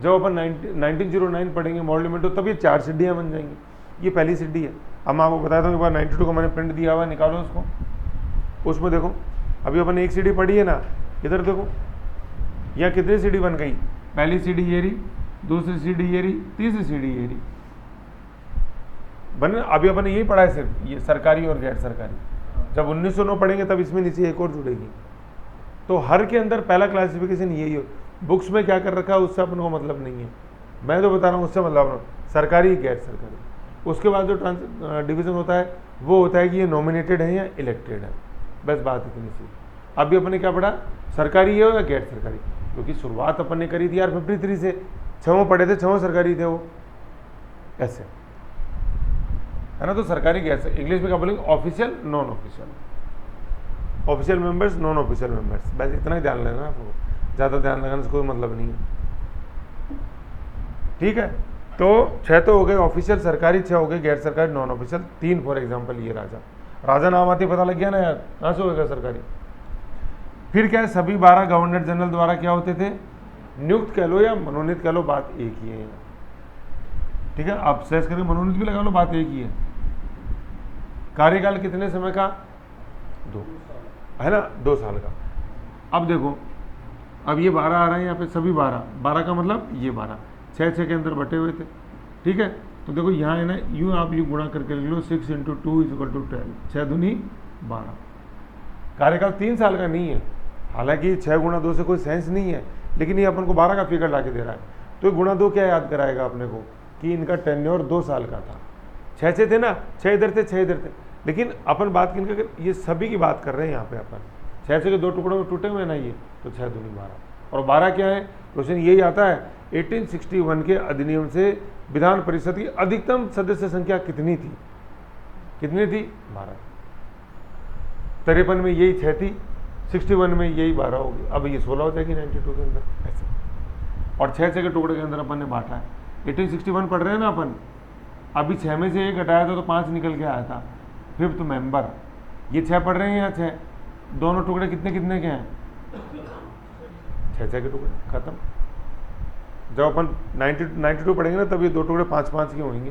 जब अपन 1909 पढ़ेंगे मॉडल तो तब ये 4 सीढ़ियाँ बन जाएंगी, ये पहली सीढ़ी है। अब मैं आपको बताता हूँ, एक बार 92 का मैंने प्रिंट दिया हुआ, निकालो उसको, उसमें देखो अभी अपन एक सीढ़ी पढ़ी है ना, इधर देखो यहाँ कितनी सीढ़ी बन गई, पहली सीढ़ी ये रही, दूसरी सीढ़ी ये रही, तीसरी सीढ़ी ये रही बन। अभी अपन यही पढ़ा है सिर्फ, ये सरकारी और गैर सरकारी। जब 1909 पढ़ेंगे तब इसमें नीचे एक और जुड़ेगी। तो हर के अंदर पहला क्लासिफिकेशन यही हो, बुक्स में क्या कर रखा है उससे अपन को मतलब नहीं है, मैं जो बता रहा हूँ उससे मतलब, सरकारी गैर सरकारी। उसके बाद जो डिवीजन होता है वो होता है कि ये नॉमिनेटेड है या इलेक्टेड है, बस बात इतनी सी। अभी अपन ने क्या पढ़ा, सरकारी है या गैर सरकारी, क्योंकि शुरुआत अपन ने करी थी यार 53 से, 6 पढ़े थे, 6 सरकारी थे वो, ऐसे है ना। तो सरकारी गैर, इंग्लिश में क्या बोलेंगे, official non official, official members non official members, बस इतना ही ध्यान लेना आपको, ज़्यादा ध्यान लगाने से कोई मतलब नहीं है, ठीक है। तो 6 तो हो गए ऑफिशियल सरकारी, 6 हो गए गैर सरकारी नॉन ऑफिशियल। 3 फॉर एग्जाम्पल ये राजा नाम आते पता लग गया ना यार, कहाँ से होगा सरकारी। फिर क्या है, सभी 12 गवर्नर जनरल द्वारा क्या होते थे, नियुक्त कह लो या मनोनीत कह लो, बात एक ही है, ठीक है। आप सर्च करके मनोनीत भी लगा लो, बात एक ही है। कार्यकाल कितने समय का, 2 है ना, 2 साल का। अब देखो, अब ये 12 आ रहा है यहाँ पे, सभी 12 का मतलब ये 12, 6 के अंदर बटे हुए थे, ठीक है। तो देखो यहाँ है ना, यूँ आप यूँ गुणा करके लिख लो, 6 × 2 = 12, 6 दूनी 12। कार्यकाल 3 साल का नहीं है, हालांकि 6 × 2 से कोई सेंस नहीं है, लेकिन ये अपन को 12 का फिगर ला के दे रहा है। तो गुणा 2 क्या याद कराएगा अपने को, कि इनका टेन्योर 2 साल का था। 6 थे ना, 6 इधर थे, 6 इधर थे, लेकिन अपन बात की इनका, ये सभी की बात कर रहे हैं यहाँ पे अपन। 6 के 2 टुकड़ों में टूटे हुए ना ये, तो 6 दूनी 12। और 12 क्या है, क्वेश्चन यही आता है, 1861 के अधिनियम से विधान परिषद की अधिकतम सदस्य संख्या कितनी थी, 12। 53 में यही 6 थी, 61 में यही 12 होगी, अब ये 16 हो जाएगी 92 के अंदर ऐसे। और 6 के टुकड़े के अंदर अपन ने बांटा है। 1861 पढ़ रहे हैं ना अपन, अभी 6 में से 1 हटाया था तो 5 निकल के आया था, 5th मेंबर। ये 6 पढ़ रहे हैं या 6, दोनों टुकड़े कितने के हैं, 6 के टुकड़े, खत्म। जब अपन 92 पढ़ेंगे ना तब ये 2 टुकड़े 5 के होंगे,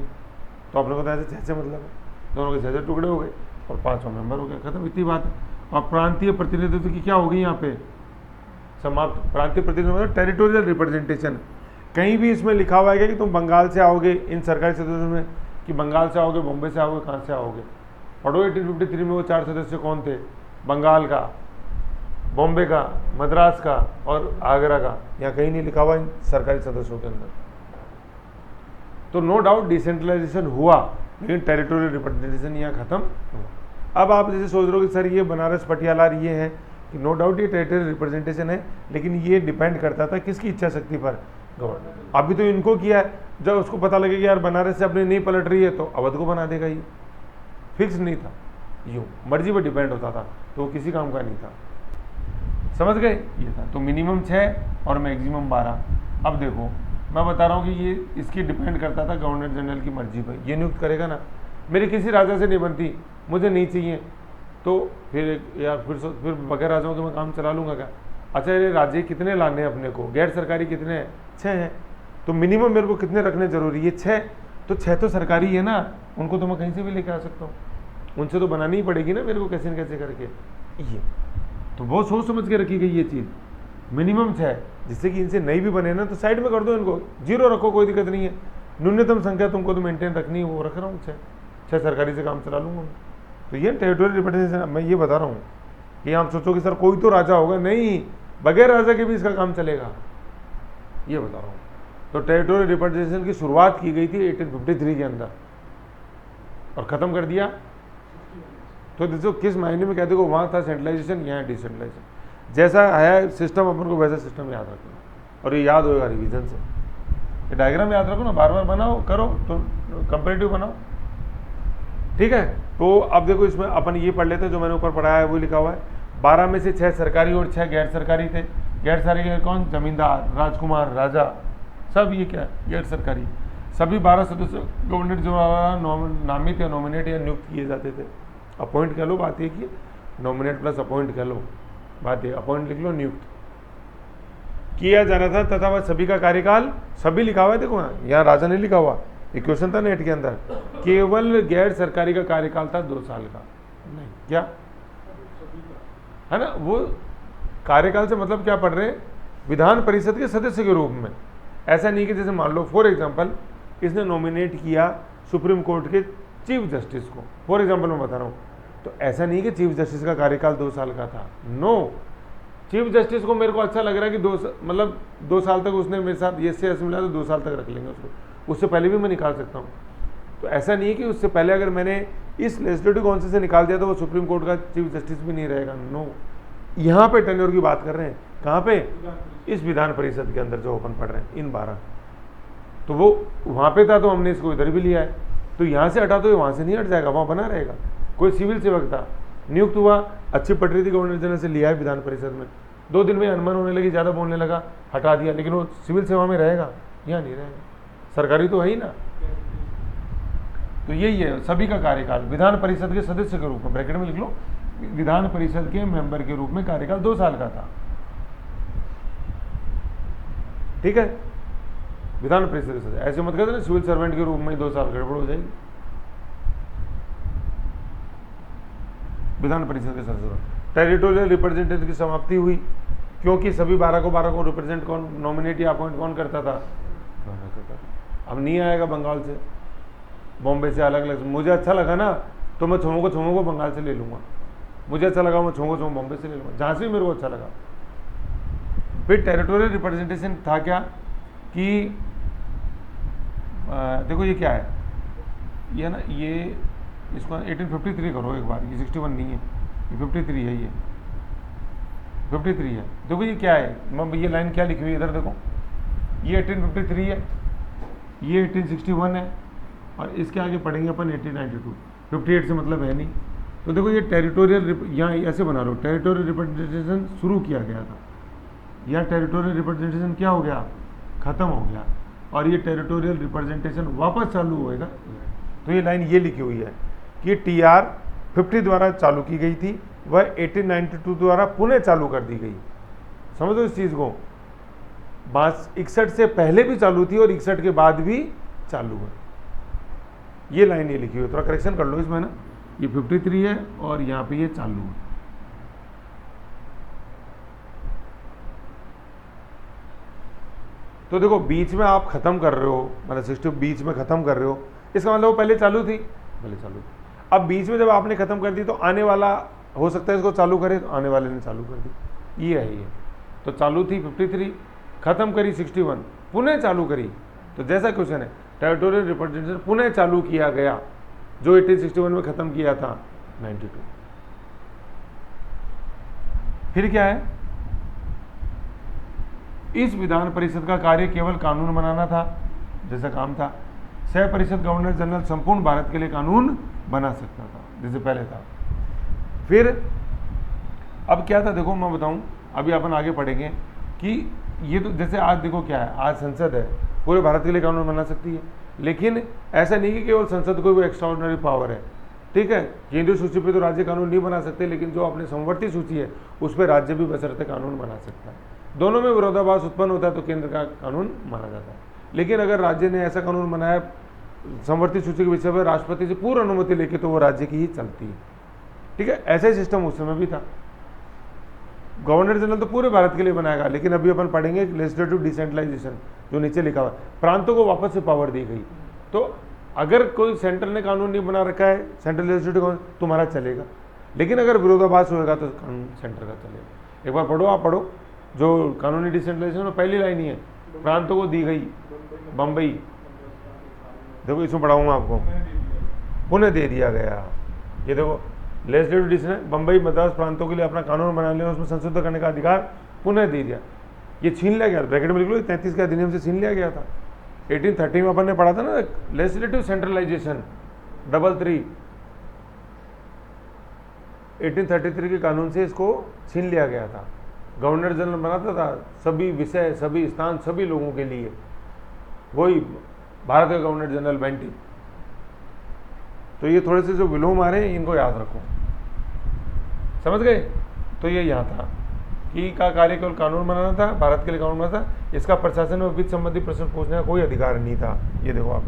तो अपने को ऐसे 6 मतलब है, दोनों के 6 टुकड़े हो गए और 5वां मेंबर हो गया, खत्म, इतनी बात है। और प्रांतीय प्रतिनिधित्व की क्या होगी यहाँ पे, समाप्त। प्रांतीय प्रतिनिधित्व मतलब टेरिटोरियल रिप्रेजेंटेशन। कहीं भी इसमें लिखा हुआ है कि तुम बंगाल से आओगे, इन सरकारी सदस्यों में, कि बंगाल से आओगे, बॉम्बे से आओगे, कहाँ से आओगे। पढ़ो 1853 में वो 4 सदस्य कौन थे, बंगाल का, बॉम्बे का, मद्रास का और आगरा का, यहाँ कहीं नहीं लिखा हुआ इन सरकारी सदस्यों के अंदर। तो नो डाउट डिसेंट्रलाइजेशन हुआ, लेकिन टेरिटोरियल रिप्रेजेंटेशन यहाँ खत्म हुआ। अब आप जैसे सोच रहे हो कि सर ये बनारस पटियाला ये है, कि नो डाउट ये टेरिटोरियल रिप्रेजेंटेशन है, लेकिन ये डिपेंड करता था किसकी इच्छा शक्ति पर, गवर्नमेंट। अभी तो इनको किया है, जब उसको पता लगेगा यार बनारस से अपनी नहीं पलट रही है तो अवध को बना देगा, ये फिक्स नहीं था, यूँ मर्जी पर डिपेंड होता था, तो वो किसी काम का नहीं था, समझ गए। ये था तो मिनिमम 6 और मैक्सिमम 12। अब देखो मैं बता रहा हूँ कि ये इसकी डिपेंड करता था गवर्नर जनरल की मर्जी पर, ये नियुक्त करेगा ना, मेरी किसी राजा से नहीं बनती, मुझे नहीं चाहिए, तो फिर यार फिर बगैर राजाओं के मैं काम चला लूँगा क्या, अच्छा ये राज्य कितने लाने हैं अपने को, गैर सरकारी कितने हैं, 6 हैं, तो मिनिमम मेरे को कितने रखने जरूरी है, 6, तो 6 तो सरकारी है ना, उनको तो मैं कहीं से भी लेके आ सकता हूँ, उनसे तो बनानी ही पड़ेगी ना मेरे को कैसे न कैसे करके। ये तो बहुत सोच समझ के रखी गई ये चीज़, मिनिमम 6, जिससे कि इनसे नई भी बने ना तो साइड में कर दो, इनको 0 रखो, कोई दिक्कत नहीं है, न्यूनतम संख्या तुमको तो मेंटेन रखनी है, वो रख रहा हूँ 6 सरकारी से काम चला लूँगा मैं। तो ये टेरिटोरियल रिप्रेजेंटेशन, मैं ये बता रहा हूँ कि आप सोचो कि सर कोई तो राजा होगा, नहीं, बगैर राजा के भी इसका काम चलेगा, ये बता रहा हूँ। तो टेरिटोरियल रिप्रेजेंटेशन की शुरुआत की गई थी 1853 के अंदर और ख़त्म कर दिया। तो देखो किस मायने में कहते हो, वहाँ था सेंट्रलाइजेशन, यहाँ डिसेंट्रलाइजेशन। जैसा है सिस्टम अपन को वैसा सिस्टम याद रखना, और ये याद होगा रिवीजन से। ये डायग्राम याद रखो ना, बार बार बनाओ, करो तो कंपेरेटिव बनाओ, ठीक है। तो अब देखो इसमें अपन ये पढ़ लेते हैं, जो मैंने ऊपर पढ़ाया है वो लिखा हुआ है, 12 में से 6 सरकारी और 6 गैर सरकारी थे। गैर सरकारी कौन, जमींदार, राजकुमार, राजा, सब ये क्या गैर सरकारी। सभी 12 सदस्य गवर्नर जो नामित या नॉमिनेट या नियुक्त किए जाते थे। अपॉइंट कह लो, बात ये कि नॉमिनेट प्लस अपॉइंट कह लो, बात ये, अपॉइंट लिख लो, नियुक्त किया जाना था, तथा वह सभी का कार्यकाल, सभी लिखा हुआ है, देखो यहाँ राजा नहीं लिखा हुआ, एक क्वेश्चन था नेट के अंदर, केवल गैर सरकारी का कार्यकाल था 2 साल का, नहीं क्या है ना, वो कार्यकाल से मतलब क्या पढ़ रहे, विधान परिषद के सदस्य के रूप में। ऐसा नहीं कि जैसे मान लो फॉर एग्जांपल इसने नॉमिनेट किया सुप्रीम कोर्ट के चीफ जस्टिस को, फॉर एग्जांपल मैं बता रहा हूँ, तो ऐसा नहीं कि चीफ जस्टिस का कार्यकाल 2 साल का था, नो, चीफ जस्टिस को मेरे को अच्छा लग रहा है कि 2 साल तक उसने मेरे साथ ये से मिला तो 2 साल तक रख लेंगे उसको, उससे पहले भी मैं निकाल सकता हूँ। तो ऐसा नहीं है कि उससे पहले अगर मैंने इस लेजिस्लेटिव काउंसिल से निकाल दिया तो वो सुप्रीम कोर्ट का चीफ जस्टिस भी नहीं रहेगा, नो। यहाँ पे टेन्योर की बात कर रहे हैं, कहाँ पे, इस विधान परिषद के अंदर जो अपन पढ़ रहे हैं, इन 12, तो वो वहाँ पे था तो हमने इसको इधर भी लिया है, तो यहाँ से हटा तो ये वहाँ से नहीं हट जाएगा, वहाँ बना रहेगा। कोई सिविल सेवक था, नियुक्त हुआ, अच्छी पट रही थी गवर्नर जनरल से, लिया है विधान परिषद में, 2 दिन में अनबन होने लगी, ज़्यादा बोलने लगा, हटा दिया, लेकिन वो सिविल सेवा में रहेगा, यहाँ नहीं रहेगा, सरकारी तो है ही ना। तो यही है सभी का कार्यकाल, विधान परिषद के सदस्य के रूप में, ब्रैकेट में लिख लो, विधान परिषद के मेंबर के रूप में कार्यकाल 2 साल का था, ठीक है। विधान परिषद के सदस्य, ऐसे मत कहते ना सिविल सर्वेंट के रूप में 2 साल गड़बड़ हो जाएगी। विधान परिषद के सदस्य, टेरिटोरियल रिप्रेजेंटेशन की समाप्ति हुई, क्योंकि सभी 12 को रिप्रेजेंट कौन, नॉमिनेट या अपॉइंट कौन करता था, अब नहीं आएगा बंगाल से, बॉम्बे से, अलग अलग। मुझे अच्छा लगा ना तो मैं छोमो को बंगाल से ले लूँगा, मुझे अच्छा लगा मैं छोमो बॉम्बे से ले लूँगा, जहाँ से भी मेरे को अच्छा लगा। फिर टेरिटोरियल रिप्रेजेंटेशन था क्या कि देखो ये क्या है, ये ना, ये इसको 1853 करो एक बार, ये 61 नहीं है, ये 53 है, ये 53 है। देखो ये क्या है, मैं ये लाइन क्या लिखी हुई है इधर देखो, ये 1853 है, ये 1861 है, और इसके आगे पढ़ेंगे अपन 1892, 58 से मतलब है नहीं। तो देखो ये टेरिटोरियल, यहाँ ऐसे बना लो, टेरिटोरियल रिप्रेजेंटेशन शुरू किया गया था, यहाँ टेरिटोरियल रिप्रेजेंटेशन क्या हो गया, खत्म हो गया, और ये टेरिटोरियल रिप्रेजेंटेशन वापस चालू होएगा। तो ये लाइन ये लिखी हुई है कि TR 50 द्वारा चालू की गई थी, वह 1892 द्वारा पुनः चालू कर दी गई। समझो इस चीज़ को, 61 से पहले भी चालू थी और 61 के बाद भी चालू है, ये लाइन ये लिखी हुई है, थोड़ा करेक्शन कर लो इसमें ना, ये 53 है और यहाँ पे ये चालू है। तो देखो बीच में आप खत्म कर रहे हो, मतलब 60 बीच में खत्म कर रहे हो, इसका मतलब वो पहले चालू थी, अब बीच में जब आपने खत्म कर दी तो आने वाला हो सकता है इसको चालू करे, तो आने वाले ने चालू कर दी, ये है ये। तो चालू थी 53, खत्म करी 61, पुनः चालू करी। तो जैसा क्वेश्चन है, टेरिटोरियल रिप्रेजेंटेशन पुनः चालू किया गया, जो 1861 में खत्म किया था 92। फिर क्या है, इस विधान परिषद का कार्य केवल कानून बनाना था, जैसा काम था। सह परिषद गवर्नर जनरल संपूर्ण भारत के लिए कानून बना सकता था, जैसे पहले था। फिर अब क्या था, देखो मैं बताऊं, अभी अपन आगे पढ़ेंगे कि ये तो जैसे आज देखो क्या है, आज संसद है, पूरे भारत के लिए कानून बना सकती है, लेकिन ऐसा नहीं कि केवल संसद को भी एक्स्ट्राऑर्डिनरी पावर है। ठीक है, केंद्रीय सूची पे तो राज्य कानून नहीं बना सकते, लेकिन जो अपने समवर्ती सूची है उस पर राज्य भी बशर्ते कानून बना सकता है। दोनों में विरोधाभास उत्पन्न होता है तो केंद्र का कानून माना जाता है। लेकिन अगर राज्य ने ऐसा कानून बनाया समवर्ती सूची के विषय पर राष्ट्रपति से पूर्व अनुमति लेके, तो वो राज्य की ही चलती है। ठीक है, ऐसा ही सिस्टम उस समय भी था। गवर्नर जनरल तो पूरे भारत के लिए बनाएगा, लेकिन अभी अपन पढ़ेंगे लेजिस्लेटिव डिसेंट्रलाइजेशन, जो नीचे लिखा हुआ है, प्रांतों को वापस से पावर दी गई। तो अगर कोई सेंटर ने कानून नहीं बना रखा है, सेंट्रल लेजिस्लेटिव तुम्हारा चलेगा, लेकिन अगर विरोधाभास होगा तो कानून सेंटर का चलेगा। एक बार पढ़ो, आप पढ़ो, जो कानूनी डिसेंट्रलाइजेशन में पहली लाइन ही है, प्रांतों को दी गई बम्बई, देखो इसमें पढ़ाऊंगा आपको, पुनः दे दिया गया। ये देखो लेजिस्लेटिव डिसीजन, बम्बई मद्रास प्रांतों के लिए अपना कानून बना लेना, उसमें संशोधन करने का अधिकार पुनः दे दिया। ये छीन लिया गया, ब्रैकेट में लिख लो, 33 के अधिनियम से छीन लिया गया था। 1830 में अपन ने पढ़ा था ना लेजिस्लेटिव सेंट्रलाइजेशन, 1833 के कानून से इसको छीन लिया गया था। गवर्नर जनरल बनाता था सभी विषय, सभी स्थान, सभी लोगों के लिए, वही भारत का गवर्नर जनरल बेंटिक। तो ये थोड़े से जो विलोम आ रहे हैं इनको याद रखो, समझ गए। तो ये यहाँ था कि का कार्य केवल कानून बनाना था, भारत के लिए कानून बनाना था, इसका प्रशासन में वित्त संबंधी प्रश्न पूछने का कोई अधिकार नहीं था। ये देखो आप,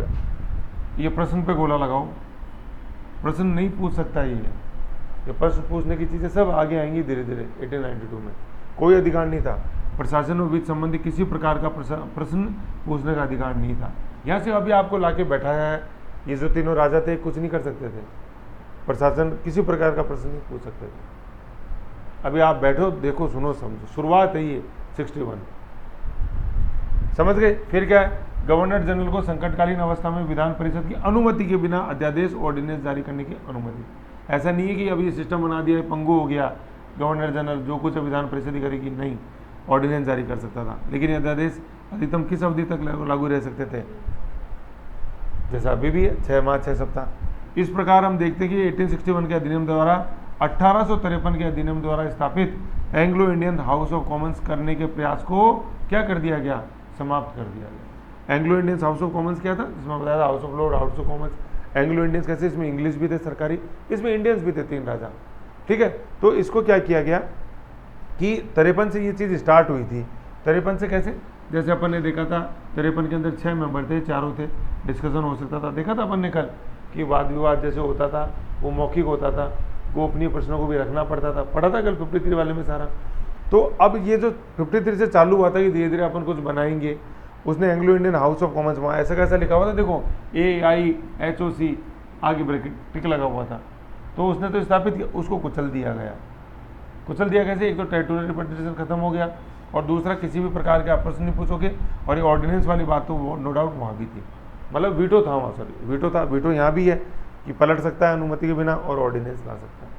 ये प्रश्न पे गोला लगाओ, प्रश्न नहीं पूछ सकता ये प्रश्न पूछने की चीज़ें सब आगे आएंगी धीरे धीरे। 1892 में कोई अधिकार नहीं था, प्रशासन और वित्त संबंधी किसी प्रकार का प्रश्न पूछने का अधिकार नहीं था। यहाँ से अभी आपको लाके बैठाया है, ये जो तीनों राजा थे कुछ नहीं कर सकते थे, प्रशासन किसी प्रकार का प्रश्न नहीं पूछ सकते थे। अभी आप बैठो, देखो, सुनो, समझो, शुरुआत है ये 61, समझ गए। फिर क्या है, गवर्नर जनरल को संकटकालीन अवस्था में विधान परिषद की अनुमति के बिना अध्यादेश ऑर्डिनेंस जारी करने की अनुमति। ऐसा नहीं है कि अभी ये सिस्टम बना दिया है, पंगु हो गया, गवर्नर जनरल जो कुछ विधान परिषद ही करेगी, नहीं, ऑर्डिनेंस जारी कर सकता था, लेकिन अध्यादेश अधिकतम किस अवधि तक लागू रह सकते थे, जैसा अभी भी है, 6 माह 6 सप्ताह। इस प्रकार हम देखते हैं कि 1861 के अधिनियम द्वारा 1853 के अधिनियम द्वारा स्थापित Anglo Indian house of Commons करने के प्रयास को क्या कर दिया गया, समाप्त कर दिया गया। Anglo Indian house of Commons क्या था, जिसमें बताया था house of Lord, house of Commons. Anglo Indians कैसे, इसमें इंग्लिश भी थे सरकारी, इसमें इंडियंस भी थे, 3 राजा, ठीक है। तो इसको क्या किया गया कि 53 से ये चीज़ स्टार्ट हुई थी। 53 से कैसे, जैसे अपन ने देखा था 53 के अंदर 6 मेंबर थे, चारों थे, डिस्कशन हो सकता था, देखा था अपन ने कल कि वाद विवाद जैसे होता था वो मौखिक होता था, गोपनीय प्रश्नों को भी रखना पड़ता था, पढ़ा था कल 53 वाले में सारा। तो अब ये जो 53 से चालू हुआ था कि धीरे धीरे अपन कुछ बनाएंगे, उसने Anglo Indian house of Commons, वहाँ ऐसा कैसा लिखा हुआ था, देखो AIHOC आगे ब्रैकेट टिक लगा हुआ था, तो उसने तो स्थापित किया, उसको कुचल दिया गया। कुचल दिया कैसे, एक तो टेरिटोरियल रिप्रेजेंटेशन खत्म हो गया, और दूसरा किसी भी प्रकार के आप प्रश्न नहीं पूछोगे, और ये ऑर्डिनेंस वाली बात तो वो नो डाउट वहाँ भी थी, मतलब वीटो था वहाँ, सॉरी वीटो था, वीटो यहाँ भी है कि पलट सकता है अनुमति के बिना और ऑर्डिनेंस ला सकता है।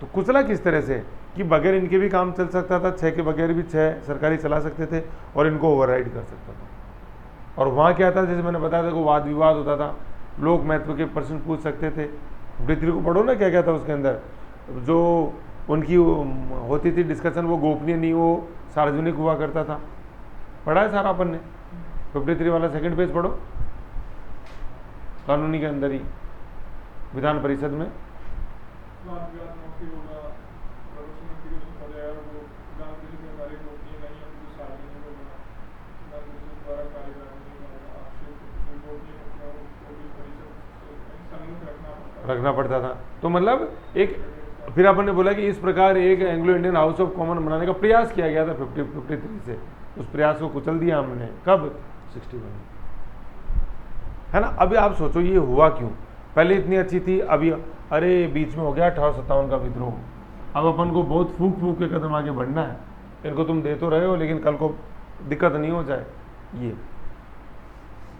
तो कुचला किस तरह से कि बगैर इनके भी काम चल सकता था, 6 के बगैर भी 6 सरकारी चला सकते थे, और इनको ओवरराइड कर सकता था। और वहाँ क्या था, जैसे मैंने बताया था, को वाद विवाद होता था, लोक महत्व के प्रश्न पूछ सकते थे। 53 को पढ़ो ना, क्या क्या था उसके अंदर, जो उनकी होती थी डिस्कशन, वो गोपनीय नहीं, वो सार्वजनिक हुआ करता था, पढ़ा है सारा अपन ने। 53 वाला 2nd पेज पढ़ो, कानूनी के अंदर ही विधान परिषद में। रखना पड़ता था, तो मतलब एक, फिर अपन ने बोला कि इस प्रकार एक Anglo Indian house of common बनाने का प्रयास किया गया था 53 से, उस प्रयास को कुचल दिया हमने, कब, 61 है ना। अभी आप सोचो ये हुआ क्यों, पहले इतनी अच्छी थी, अभी अरे बीच में हो गया 1857 का विद्रोह, अब अपन को बहुत फूक फूक के कदम आगे बढ़ना है, इनको तुम दे तो रहे हो लेकिन कल को दिक्कत नहीं हो जाए ये।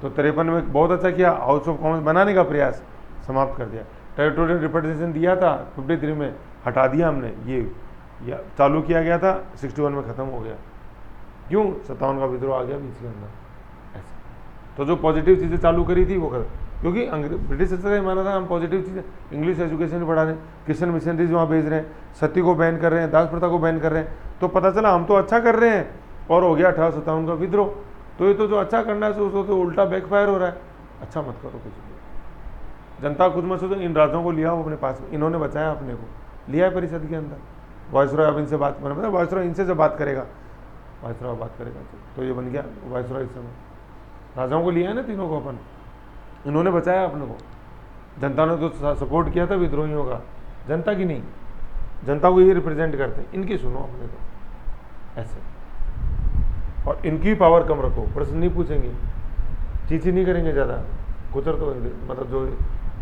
तो 53 में बहुत अच्छा किया, हाउस ऑफ कॉमन्स बनाने का प्रयास समाप्त कर दिया। टेरिटोरियल रिप्रेजेंटेशन दिया था 53 में, हटा दिया हमने, ये चालू किया गया था, 61 में ख़त्म हो गया। क्यों, 57 का विद्रोह आ गया बीच के अंदर ऐसा। तो जो पॉजिटिव चीज़ें चालू करी थी वो क्योंकि ब्रिटिश सरकार का माना था हम पॉजिटिव चीज़ें, इंग्लिश एजुकेशन पढ़ा रहे हैं, क्रिश्चियन मिशनरीज वहाँ भेज रहे हैं, सती को बैन कर रहे हैं, दास प्रथा को बैन कर रहे हैं, तो पता चला हम तो अच्छा कर रहे हैं, और हो गया 1857 का विद्रोह। तो ये तो जो अच्छा करना है उसको तो उल्टा बैकफायर हो रहा है, अच्छा मत करो कुछ भी। जनता खुद में सोचो, इन राजाओं को लिया हो अपने पास में, इन्होंने बचाया अपने को, लिया है परिषद के अंदर। वायसरॉय अब इनसे बात करना, मतलब वायसरॉय इनसे जब बात करेगा, वायसरॉय बात करेगा तो ये बन गया वायसरॉय। इस समय राजाओं को लिया है ना तीनों को अपन, इन्होंने बचाया अपने को। जनता ने तो सपोर्ट किया था विद्रोहियों का, जनता की नहीं, जनता को ये रिप्रेजेंट करते हैं, इनकी सुनो अपने को ऐसे। और इनकी पावर कम रखो, प्रश्न नहीं पूछेंगे, चीची नहीं करेंगे ज़्यादा, कुचर तो मतलब जो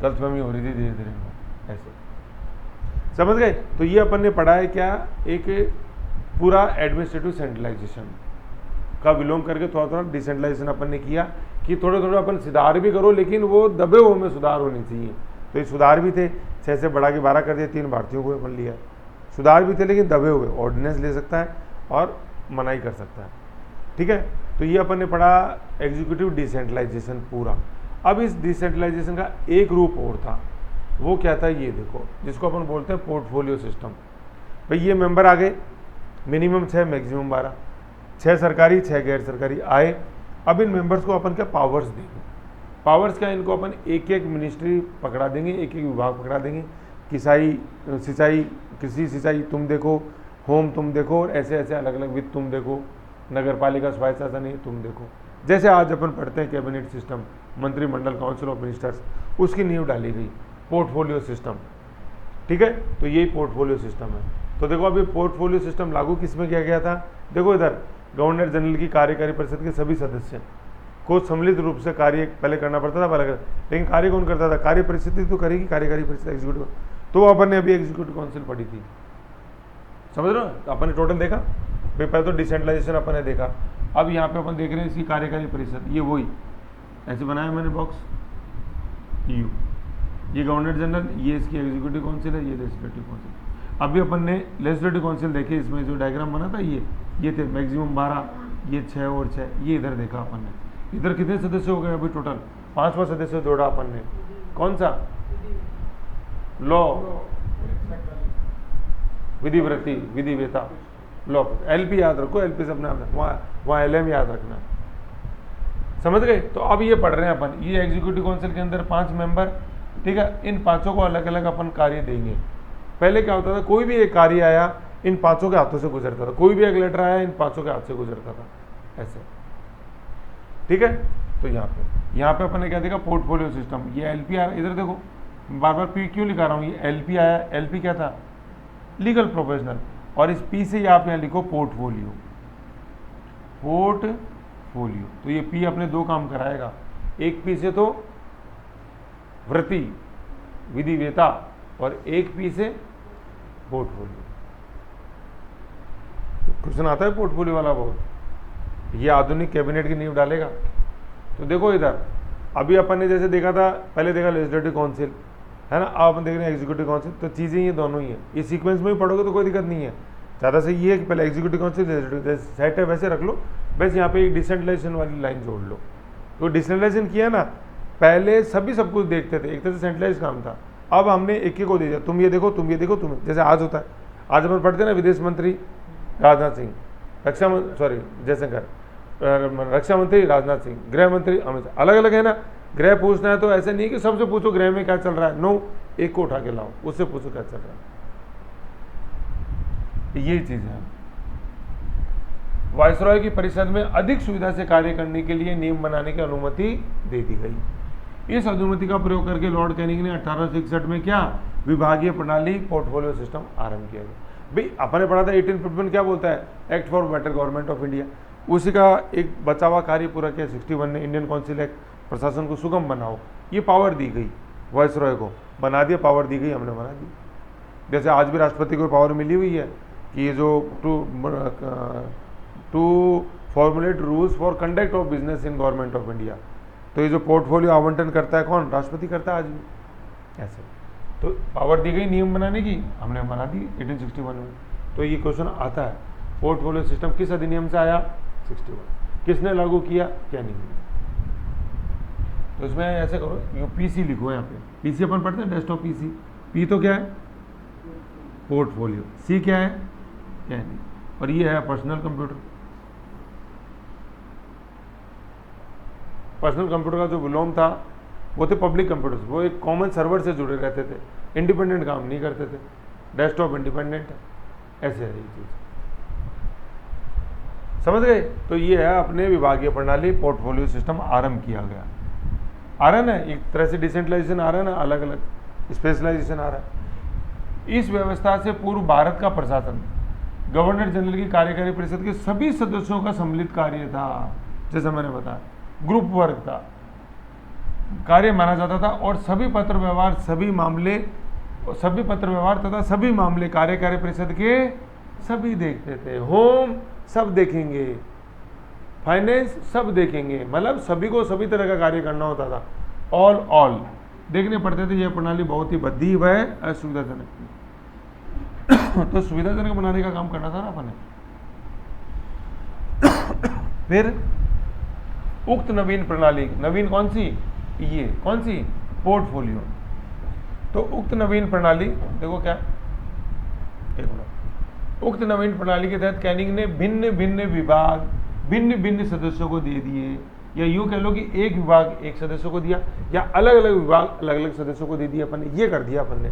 गलतफहमी हो रही थी धीरे धीरे ऐसे, समझ गए। तो ये अपन ने पढ़ा है क्या, एक पूरा एडमिनिस्ट्रेटिव सेंट्रलाइजेशन का विलोम करके थोड़ा थोड़ा डिसेंट्रलाइजेशन अपन ने किया कि थोड़ा थोड़ा अपन सुधार भी करो, लेकिन वो दबे हुए में सुधार होने चाहिए। तो ये सुधार भी थे, 6 से बढ़ा के 12 कर दिया, 3 भारतीयों को अपन लिया, सुधार भी थे लेकिन दबे हुए। ऑर्डिनेंस ले सकता है और मनाही कर सकता है, ठीक है। तो ये अपन ने पढ़ा एग्जीक्यूटिव डिसेंट्रलाइजेशन पूरा। अब इस डिसेंट्रलाइजेशन का एक रूप और था, वो क्या था, ये देखो, जिसको अपन बोलते हैं पोर्टफोलियो सिस्टम। भाई ये मेंबर आ गए, मिनिमम 6 मैक्सिमम 12, 6 सरकारी 6 गैर सरकारी आए। अब इन मेंबर्स को अपन क्या पावर्स देंगे, पावर्स क्या, इनको अपन एक एक मिनिस्ट्री पकड़ा देंगे, एक एक विभाग पकड़ा देंगे, सिंचाई कृषि सिंचाई तुम देखो, होम तुम देखो, और ऐसे ऐसे अलग अलग वित्त तुम देखो, नगर पालिका स्वायत्त शासन नहीं तुम देखो। जैसे आज अपन पढ़ते हैं कैबिनेट सिस्टम, मंत्रिमंडल, काउंसिल ऑफ मिनिस्टर्स, उसकी नींव डाली गई पोर्टफोलियो सिस्टम, ठीक है। तो यही पोर्टफोलियो सिस्टम है। तो देखो अभी पोर्टफोलियो सिस्टम लागू किस में किया गया था, देखो इधर गवर्नर जनरल की कार्यकारी परिषद के सभी सदस्य को सम्मिलित रूप से कार्य पहले करना पड़ता था, लेकिन कार्य कौन करता था, कार्य परिषद तो करेगी, कार्यकारी परिषद एग्जीक्यूटिव। तो अपन ने अभी एग्जीक्यूटिव काउंसिल पढ़ी थी, समझ रहे हो। तो अपन ने टोटल देखा भाई, पहले तो डिसेंट्रलाइजेशन अपन ने देखा, अब यहाँ पे अपन देख रहे हैं इसकी कार्यकारी परिषद, ये वही ऐसे बनाया मैंने बॉक्स यू, ये गवर्नर जनरल, ये इसकी एग्जीक्यूटिव काउंसिल है, ये लेजिस्लेटिव काउंसिल। अभी अपन ने लेजिस्लेटिव काउंसिल देखे, इसमें जो डायग्राम बना था ये थे मैक्सिमम 12, ये 6 और 6, ये इधर देखा अपन ने। इधर कितने सदस्य हो गए अभी टोटल, 5वां सदस्य जोड़ा अपन ने, कौन सा, लॉ विधिवृत्ति विधिवेता लॉ, एलपी याद रखो, एलपी से अपने वहाँ एलएम याद रखना, समझ गए। तो अब ये पढ़ रहे हैं अपन, ये एग्जीक्यूटिव काउंसिल के अंदर 5 मेंबर, ठीक है। इन 5 को अलग अलग अपन कार्य देंगे। पहले क्या होता था, कोई भी एक कार्य आया इन 5 के हाथों से गुजरता था, कोई भी एक लेटर आया इन 5 के हाथ से गुजरता था ऐसे, ठीक है। तो यहाँ पे अपन ने क्या देखा, पोर्टफोलियो सिस्टम, ये एलपी आया, इधर देखो बार बार पी क्यों लिखा रहा हूँ, ये एलपी आया, एलपी क्या था, लीगल प्रोफेशनल, और इस पी से आप यहाँ लिखो पोर्टफोलियो, पोर्टफोलियो। तो ये पी अपने 2 काम कराएगा, एक पी से तो वृत्ति विधिवेता, और एक पी से पोर्टफोलियो। क्वेश्चन आता है पोर्टफोलियो वाला बहुत, ये आधुनिक कैबिनेट की नींव डालेगा। तो देखो इधर अभी अपन ने जैसे देखा था, पहले देखा लेजिस्लेटिव काउंसिल है ना, अब अपन देख रहे हैं एग्जीक्यूटिव काउंसिल। तो चीज़ें ये दोनों ही है, ये सीक्वेंस में ही पढ़ोगे तो कोई दिक्कत नहीं है। ज़्यादा से ये है कि पहले एग्जीक्यूटिव काउंसिल जैसे सेट है वैसे रख लो, बस यहाँ पे एक डिसेंट्रलाइजेशन वाली लाइन जोड़ लो। तो डिसेंट्रलाइजेशन किया ना, पहले सभी सब कुछ देखते थे, एक तरह से सेंट्रलाइज काम था, अब हमने एक को दे दिया, तुम ये देखो तुम ये देखो तुम, जैसे आज होता है, आज अपन पढ़ते ना विदेश मंत्री राजनाथ सिंह, जयशंकर, रक्षा मंत्री राजनाथ सिंह, गृह मंत्री अमित शाह, अलग अलग है ना। गृह पूछना है तो ऐसे नहीं कि सबसे पूछो गृह में क्या चल रहा है, नो, एक को उठा के लाओ, उससे पूछो क्या चल रहा है, यही चीज है। वायसरॉय की परिषद में अधिक सुविधा से कार्य करने के लिए नियम बनाने की अनुमति दे दी गई। इस अनुमति का प्रयोग करके लॉर्ड कैनिंग ने 1861 में क्या विभागीय प्रणाली पोर्टफोलियो सिस्टम आरंभ किया गया। भाई अपने पढ़ा था 1851 क्या बोलता है, act for better government of India, उसी का एक बचा हुआ कार्य पूरा किया 61 ने, इंडियन काउंसिल एक्ट, प्रशासन को सुगम बनाओ, ये पावर दी गई वायसरॉय को, बना दिया, पावर दी गई, हमने बना दी। जैसे आज भी राष्ट्रपति को पावर मिली हुई है कि ये जो to formulate rules for conduct of business in government of India, तो ये जो पोर्टफोलियो आवंटन करता है कौन, राष्ट्रपति करता है आज भी ऐसे। तो पावर दी गई नियम बनाने की, हमने बना दी 1861 में। तो ये क्वेश्चन आता है, पोर्टफोलियो सिस्टम किस अधिनियम से आया, 61, किसने लागू किया, कैनिंग ने। तो इसमें ऐसे करो, यूपीसी लिखो, यहाँ पे पीसी अपन पढ़ते हैं, डेस्कटॉप पीसी, पी तो क्या है पोर्टफोलियो, सी क्या है कैनिंग, और ये है पर्सनल कंप्यूटर। पर्सनल कंप्यूटर का जो विलोम था वो थे पब्लिक कंप्यूटर्स, वो एक कॉमन सर्वर से जुड़े रहते थे, इंडिपेंडेंट काम नहीं करते थे। डेस्कटॉप इंडिपेंडेंट है, ऐसे है ये चीज़, समझ गए। तो ये है अपने विभागीय प्रणाली, पोर्टफोलियो सिस्टम आरंभ किया गया। आ रहा है ना, एक तरह से डिसेंट्रलाइजेशन आ रहा है ना, अलग अलग स्पेशलाइजेशन आ रहा है। इस व्यवस्था से पूर्व भारत का प्रशासन गवर्नर जनरल की कार्यकारी परिषद के सभी सदस्यों का सम्मिलित कार्य था, जैसा मैंने बताया, ग्रुप वर्क था, कार्य माना जाता था। और सभी पत्र व्यवहार तथा सभी मामले कार्यकारी परिषद के सभी देखते थे। होम सब देखेंगे, फाइनेंस सब देखेंगे, मतलब सभी को सभी तरह का कार्य करना होता था, ऑल देखने पड़ते थे। यह प्रणाली बहुत ही बद्धी व असुविधाजनक थी। तो सुविधाजनक बनाने का काम करना था ना अपन ने। फिर उक्त नवीन प्रणाली, नवीन कौन सी, ये कौन सी, पोर्टफोलियो। तो उक्त नवीन प्रणाली, देखो क्या, एक मिनट, उक्त नवीन प्रणाली के तहत कैनिंग ने भिन्न भिन्न सदस्यों को दे दिए, या यूं कह लो कि एक विभाग एक सदस्य को दिया, या अलग अलग विभाग अलग अलग सदस्यों को दे दिया अपन ने, ये कर दिया अपन ने।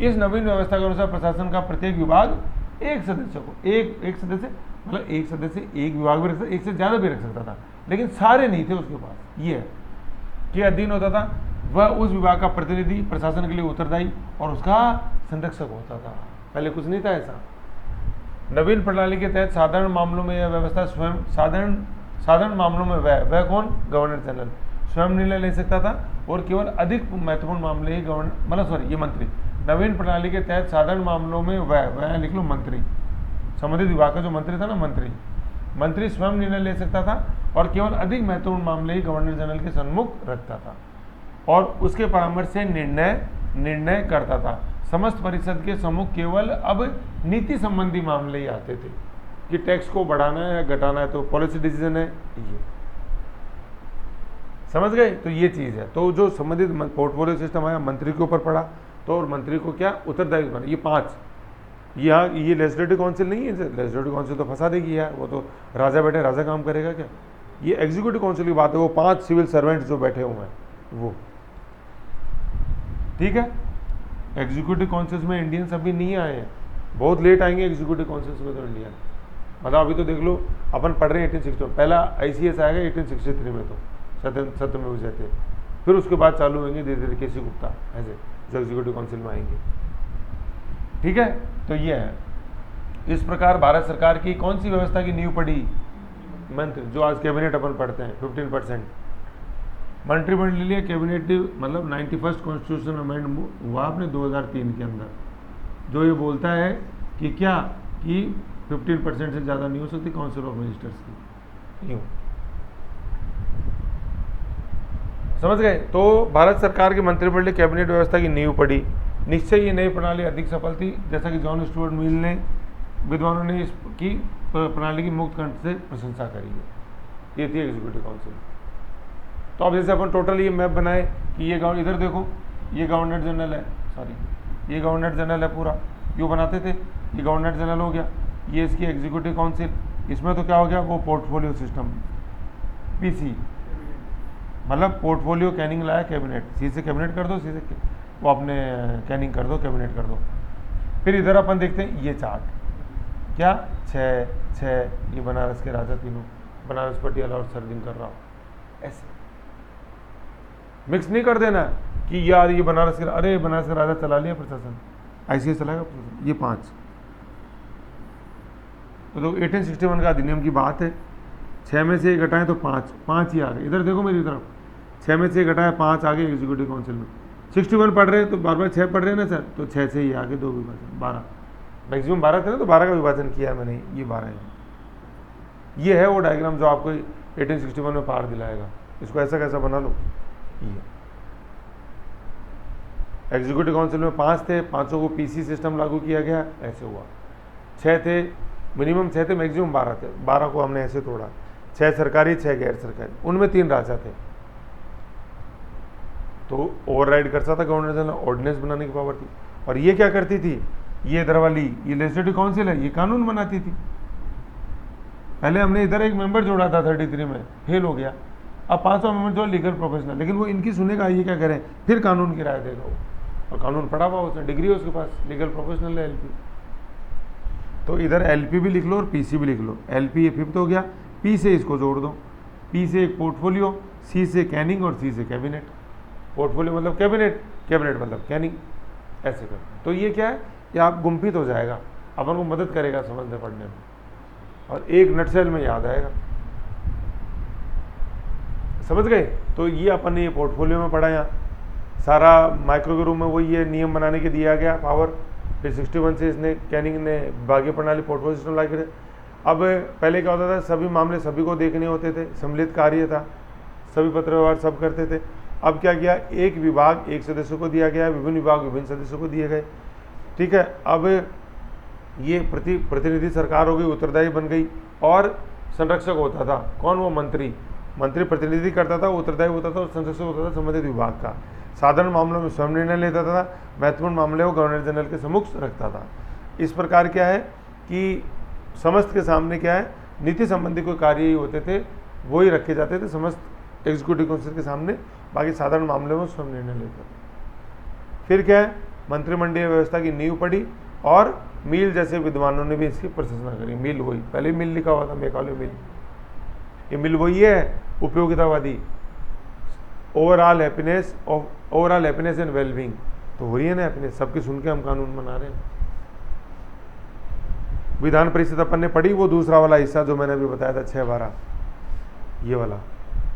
इस नवीन व्यवस्था के अनुसार प्रशासन का प्रत्येक विभाग एक सदस्य को, एक सदस्य, मतलब एक सदस्य एक विभाग भी रख सकता, एक से ज़्यादा भी रख सकता था, लेकिन सारे नहीं थे उसके पास। ये है कि अधीन होता था, वह उस विभाग का प्रतिनिधि प्रशासन के लिए उत्तरदायी और उसका संरक्षक होता था। पहले कुछ नहीं था ऐसा। नवीन प्रणाली के तहत साधारण मामलों में यह व्यवस्था स्वयं, साधारण मामलों में वह कौन, गवर्नर जनरल स्वयं निर्णय ले सकता था, और केवल अधिक महत्वपूर्ण मामले ही ये मंत्री। नवीन प्रणाली के तहत साधारण मामलों में वह लिख लो मंत्री, संबंधित विभाग का जो मंत्री था ना, मंत्री स्वयं निर्णय ले सकता था, और केवल अधिक महत्वपूर्ण मामले ही गवर्नर जनरल के सम्मुख रखता था, और उसके परामर्श से निर्णय करता था। समस्त परिषद के सम्मुख केवल अब नीति संबंधी मामले ही आते थे, कि टैक्स को बढ़ाना है या घटाना है, तो पॉलिसी डिसीजन है ये, समझ गए। तो ये चीज़ है। तो जो संबंधित पोर्टफोलियो सिस्टम आया, मंत्री के ऊपर पड़ा, तो और मंत्री को क्या उत्तरदायित्व बना। ये 5, यहाँ ये लेजिस्लेटिव काउंसिल नहीं है, लेजिस्लेटिव काउंसिल तो फंसा देगी यार, वो तो राजा बैठे राजा काम करेगा क्या। ये एग्जीक्यूटिव काउंसिल की बात है, वो 5 सिविल सर्वेंट जो बैठे हुए हैं वो, ठीक है। एग्जीक्यूटिव काउंसिल्स में इंडियंस अभी नहीं आए हैं, बहुत लेट आएंगे एग्जीक्यूटिव काउंसिल्स में तो इंडियन। मतलब अभी तो देख लो, अपन पढ़ रहे हैं 1860, पहला ICS आएगा 1863 में, तो सत्यमेव जयते, फिर उसके बाद चालू होंगे धीरे धीरे केसी गुप्ता, ऐसे जो एग्जीक्यूटिव काउंसिल में आएंगे, ठीक है। तो ये है, इस प्रकार भारत सरकार की कौन सी व्यवस्था की नींव पड़ी, मंत्री, जो आज कैबिनेट अपन पढ़ते हैं 15%। मंत्रिमंडलीय कैबिनेट मतलब 91st कॉन्स्टिट्यूशन अमेंडमेंट हुआ आपने 2003 के अंदर, जो ये बोलता है कि क्या, कि 15% से ज़्यादा नहीं हो सकती काउंसिल ऑफ मिनिस्टर्स की, यूँ समझ गए। तो भारत सरकार की मंत्रिमंडलीय कैबिनेट व्यवस्था की नींव पड़ी। निश्चय ये नई प्रणाली अधिक सफल थी, जैसा कि जॉन स्टुअर्ट मिल ने, विद्वानों ने इसकी प्रणाली की मुक्त कंठ से प्रशंसा करी है। ये थी एग्जीक्यूटिव काउंसिल। तो अब जैसे अपन टोटल ये मैप बनाए कि ये इधर देखो, ये गवर्नर जनरल है, ये गवर्नर जनरल है पूरा, क्यों बनाते थे, ये गवर्नर जनरल हो गया, ये इसकी एग्जीक्यूटिव काउंसिल, इसमें तो क्या हो गया, वो पोर्टफोलियो सिस्टम, PC, मतलब पोर्टफोलियो कैनिंग लाया कैबिनेट, सी से कैबिनेट कर दो, सी से वो अपने कैनिंग कर दो, कैबिनेट कर दो। फिर इधर अपन देखते हैं ये चार्ट, क्या 6 ये बनारस के राजा तीनों, बनारस पटियाला और सरदिंग कर रहा हो, ऐसे मिक्स नहीं कर देना कि यार ये बनारस के, अरे बनारस का राजा चला लिया प्रशासन, ICS चलाएगा प्रशासन, ये 5। तो 1861 का अधिनियम की बात है, 6 में से घटाएं तो 5 ही आ गए। इधर देखो मेरी तरफ, 6 में से घटाए 5 आ गए एग्जीक्यूटिव काउंसिल में। 61 पढ़ रहे हैं तो बार 6 पढ़ रहे हैं ना सर, तो 6 से ही आगे 2 विभाजन, 12, मैक्सिमम 12 थे ना, तो 12 का विभाजन किया है मैंने, ये 12 है। ये है वो डायग्राम जो आपको 1861 में पार दिलाएगा, इसको ऐसा कैसा बना लो। ये एग्जीक्यूटिव काउंसिल में 5 थे, 5 को PC सिस्टम लागू किया गया, ऐसे हुआ। 6 थे, मिनिमम 6 थे, मैक्सिमम 12 थे, 12 को हमने ऐसे तोड़ा, 6 सरकारी 6 गैर सरकारी, उनमें 3 राजा थे, तो ओवरराइड करता था गवर्नर जनरल, ऑर्डिनेंस बनाने की पावर थी। और ये क्या करती थी, ये इधर वाली, ये लेजिस्लेटिव काउंसिल है, ये कानून बनाती थी। पहले हमने इधर एक मेंबर जोड़ा था 33 में, फेल हो गया, अब 5वां अमेंडमेंट जो लीगल प्रोफेशनल, लेकिन वो इनकी सुनेगा, ये क्या करें, फिर कानून की राय देगा वो, और कानून पढ़ा हुआ उसने, डिग्री है उसके पास, लीगल प्रोफेशनल है एलपी। तो इधर एलपी भी लिख लो और पीसी भी लिख लो। एलपी ये फिफ्थ हो गया, पी से इसको जोड़ दो, पी से एक पोर्टफोलियो, सी से कैनिंग और सी से कैबिनेट। पोर्टफोलियो मतलब कैबिनेट, कैबिनेट मतलब कैनिंग, ऐसे कर। तो ये क्या है, ये आप गुम्फित हो जाएगा, अपन को मदद करेगा समझने पढ़ने में, और एक नटसेल में याद आएगा। समझ गए? तो ये अपन ने ये पोर्टफोलियो में पढ़ा, यहाँ सारा माइक्रो के रूप में वही ये नियम बनाने के दिया गया पावर। फिर 61 से इसने कैनिंग ने भाग्य प्रणाली पोर्टफोलियो सिस्टम ला के। अब पहले क्या होता था, सभी मामले सभी को देखने होते थे, सम्मिलित कार्य था, सभी पत्र व्यवहार सब करते थे। अब क्या किया, एक विभाग एक सदस्य को दिया गया, विभिन्न विभाग विभिन्न सदस्यों को दिए गए। ठीक है, अब ये प्रतिनिधि सरकार हो गई, उत्तरदायी बन गई, और संरक्षक होता था कौन, वो मंत्री। मंत्री प्रतिनिधि करता था, उत्तरदायी होता था, और संरक्षक होता था संबंधित विभाग का। साधारण मामलों में स्वयं निर्णय लेता था, महत्वपूर्ण मामले को गवर्नर जनरल के सम्मुख रखता था। इस प्रकार क्या है कि समस्त के सामने क्या है, नीति संबंधी कोई कार्य ही होते थे वो ही रखे जाते थे समस्त एग्जीक्यूटिव काउंसिल के सामने, बाकी साधारण मामले में स्वयं निर्णय लेता था। फिर क्या है, मंत्रिमंडलीय व्यवस्था की नींव पड़ी, और मील जैसे विद्वानों ने भी इसकी प्रशंसा करी। मील वही, पहले मील लिखा हुआ था, मैकाले मील, ये मिल वही है, उपयोगितावादी, ओवरऑल हैप्पीनेस एंड वेलबींग। तो हो रही है ना हैप्पीनेस, सबकी सुन के हम कानून बना रहे हैं। विधान परिषद अपन ने पढ़ी, वो दूसरा वाला हिस्सा जो मैंने अभी बताया था 6-12, ये वाला,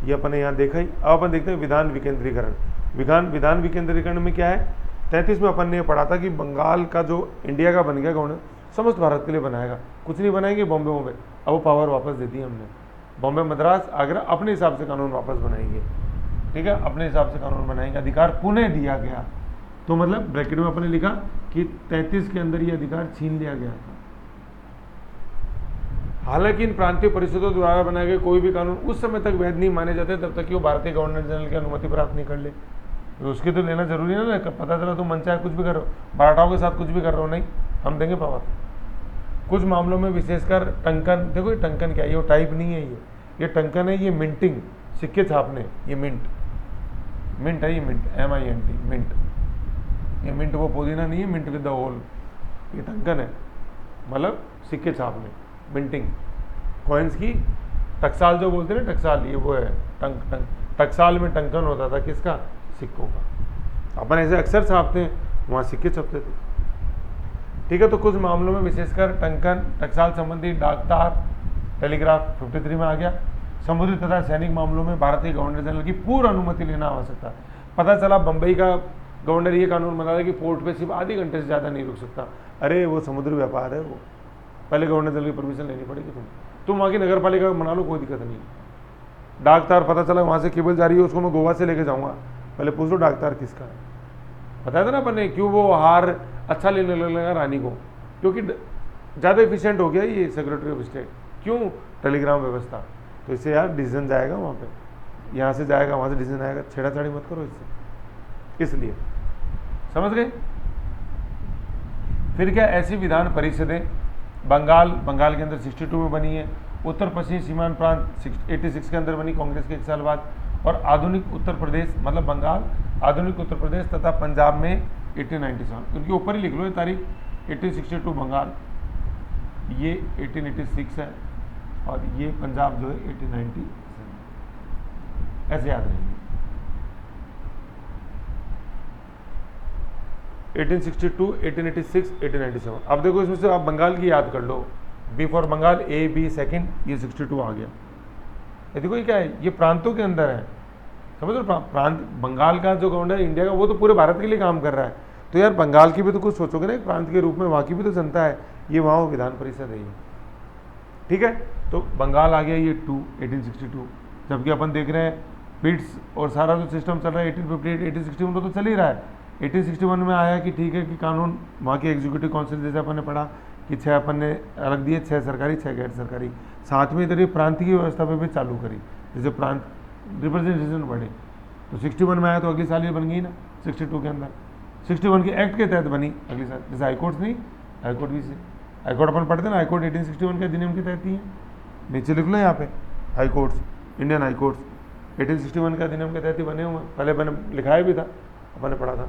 ये अपन ने यहाँ देखा ही। अब अपन देखते हैं विधान विकेंद्रीकरण। विधान विकेंद्रीकरण में क्या है, 33 में अपन ने पढ़ा था कि बंगाल का जो इंडिया का बन गया गवर्नर, समस्त भारत के लिए बनाएगा, कुछ नहीं बनाएंगे बॉम्बे में। अब वो पावर वापस दे दी हमने, बॉम्बे, मद्रास, आगरा अपने हिसाब से कानून वापस बनाएंगे। ठीक है, अपने हिसाब से कानून बनाएंगे, अधिकार पुनः दिया गया। तो मतलब ब्रैकेट में अपने लिखा कि 33 के अंदर ये अधिकार छीन लिया गया था। हालांकि इन प्रांतीय परिषदों द्वारा बनाए गए कोई भी कानून उस समय तक वैध नहीं माने जाते जब तक कि वो भारतीय गवर्नर जनरल की अनुमति प्राप्त नहीं कर ले। तो उसकी तो लेना जरूरी है ना, पता चला तुम मन चाहे कुछ भी करो, मराठाओं के साथ कुछ भी कर रहे हो, नहीं हम देंगे पावर। कुछ मामलों में विशेषकर टंकन, देखो ये टंकन क्या है, ये टाइप नहीं है, ये टंकन है, ये मिंटिंग, सिक्के छापने, ये मिंट है, ये मिंट, MINT, मिंट। ये मिंट वो पुदीना नहीं है, मिंट विद द होल, ये टंकन है, मतलब सिक्के छापने, मिंटिंग, कॉइन्स की। टकसाल जो बोलते हैं ना, टकसाल, ये वो है टकसाल में टंकन होता था किसका, सिक्कों का। अपन ऐसे अक्सर छापते हैं, वहाँ सिक्के छपते थे। ठीक है, तो कुछ मामलों में विशेषकर टंकन, टकसाल संबंधी डाकतार, टेलीग्राफ 53 में आ गया। समुद्री तथा सैनिक मामलों में भारतीय गवर्नर जनरल की पूर्व अनुमति लेना आवश्यक था। पता चला बम्बई का गवर्नर ये कानून बना रहा है कि पोर्ट पे सिर्फ आधे घंटे से ज़्यादा नहीं रुक सकता। अरे वो समुद्री व्यापार है, वो पहले गवर्नर जनरल की परमिशन लेनी पड़ेगी। तुम वहाँ की नगर पालिका बना लो, कोई दिक्कत नहीं। डाकतार पता चला वहाँ से केबल जा रही है, उसको मैं गोवा से लेके जाऊँगा, पहले पूछ लो डाकतार किसका है। बताया था ना अपन ने, क्यों वो हार अच्छा लेने लगेगा रानी को, क्योंकि ज़्यादा एफिशिएंट हो गया ये सेक्रेटरी ऑफ स्टेट। क्यों, टेलीग्राम व्यवस्था। तो इससे यार डिसीजन जाएगा वहाँ पे, यहाँ से जाएगा वहाँ से डिसीजन आएगा, छेड़ाछाड़ी मत करो इससे, इसलिए। समझ गए? फिर क्या, ऐसी विधान परिषदें बंगाल के अंदर 62 में बनी है, उत्तर पश्चिमी सीमांत प्रांत 86 के अंदर बनी कांग्रेस के 1 साल बाद, और आधुनिक उत्तर प्रदेश मतलब बंगाल, आधुनिक उत्तर प्रदेश तथा पंजाब में 1897। उनके ऊपर ही लिख लो ये तारीख, 1862 बंगाल, ये 1886 है, और ये पंजाब जो है 1897, ऐसे याद रहेंगे। 1862, 1886, 1897। अब देखो इसमें से आप बंगाल की याद कर लो, B for Bengal, A, B second, ये 62 आ गया। ये देखो ये क्या है, ये प्रांतों के अंदर है, समझ लो। प्रांत, बंगाल का जो गवर्नर इंडिया का, वो तो पूरे भारत के लिए काम कर रहा है। तो यार बंगाल की भी तो कुछ सोचोगे ना, एक प्रांत के रूप में, वहाँ की भी तो जनता है, ये वहाँ विधान परिषद है ये। ठीक है, तो बंगाल आ गया ये 1862। जबकि अपन देख रहे हैं बिट्स और सारा जो सिस्टम चल रहा है 1858, 1861 में तो चल ही रहा है। 1861 में आया कि ठीक है कि कानून, वहाँ की एग्जीक्यूटिव काउंसिल जैसे अपन ने पढ़ा कि 6 अपन ने अलग दिए, 6 सरकारी 6 गैर सरकारी। साथ में इधर ये प्रांत की व्यवस्था पे भी चालू करी, जैसे प्रांत रिप्रेजेंटेशन बढ़े। तो 61 में आया तो अगली साल ये बन गई ना 62 के अंदर, 61 के एक्ट के तहत बनी अगली साल। जैसे हाईकोर्ट नहीं, हाईकोर्ट भी से हाईकोर्ट अपन पढ़ते ना, हाईकोर्ट 1861 के अधिनियम के तहत ही है। नीचे लिख लो यहाँ पे हाईकोर्ट्स, इंडियन हाईकोर्ट्स 1861 के अधिनियम के तहत ही बने हुए हैं, पहले मैंने लिखाया भी था, अपन ने पढ़ा था।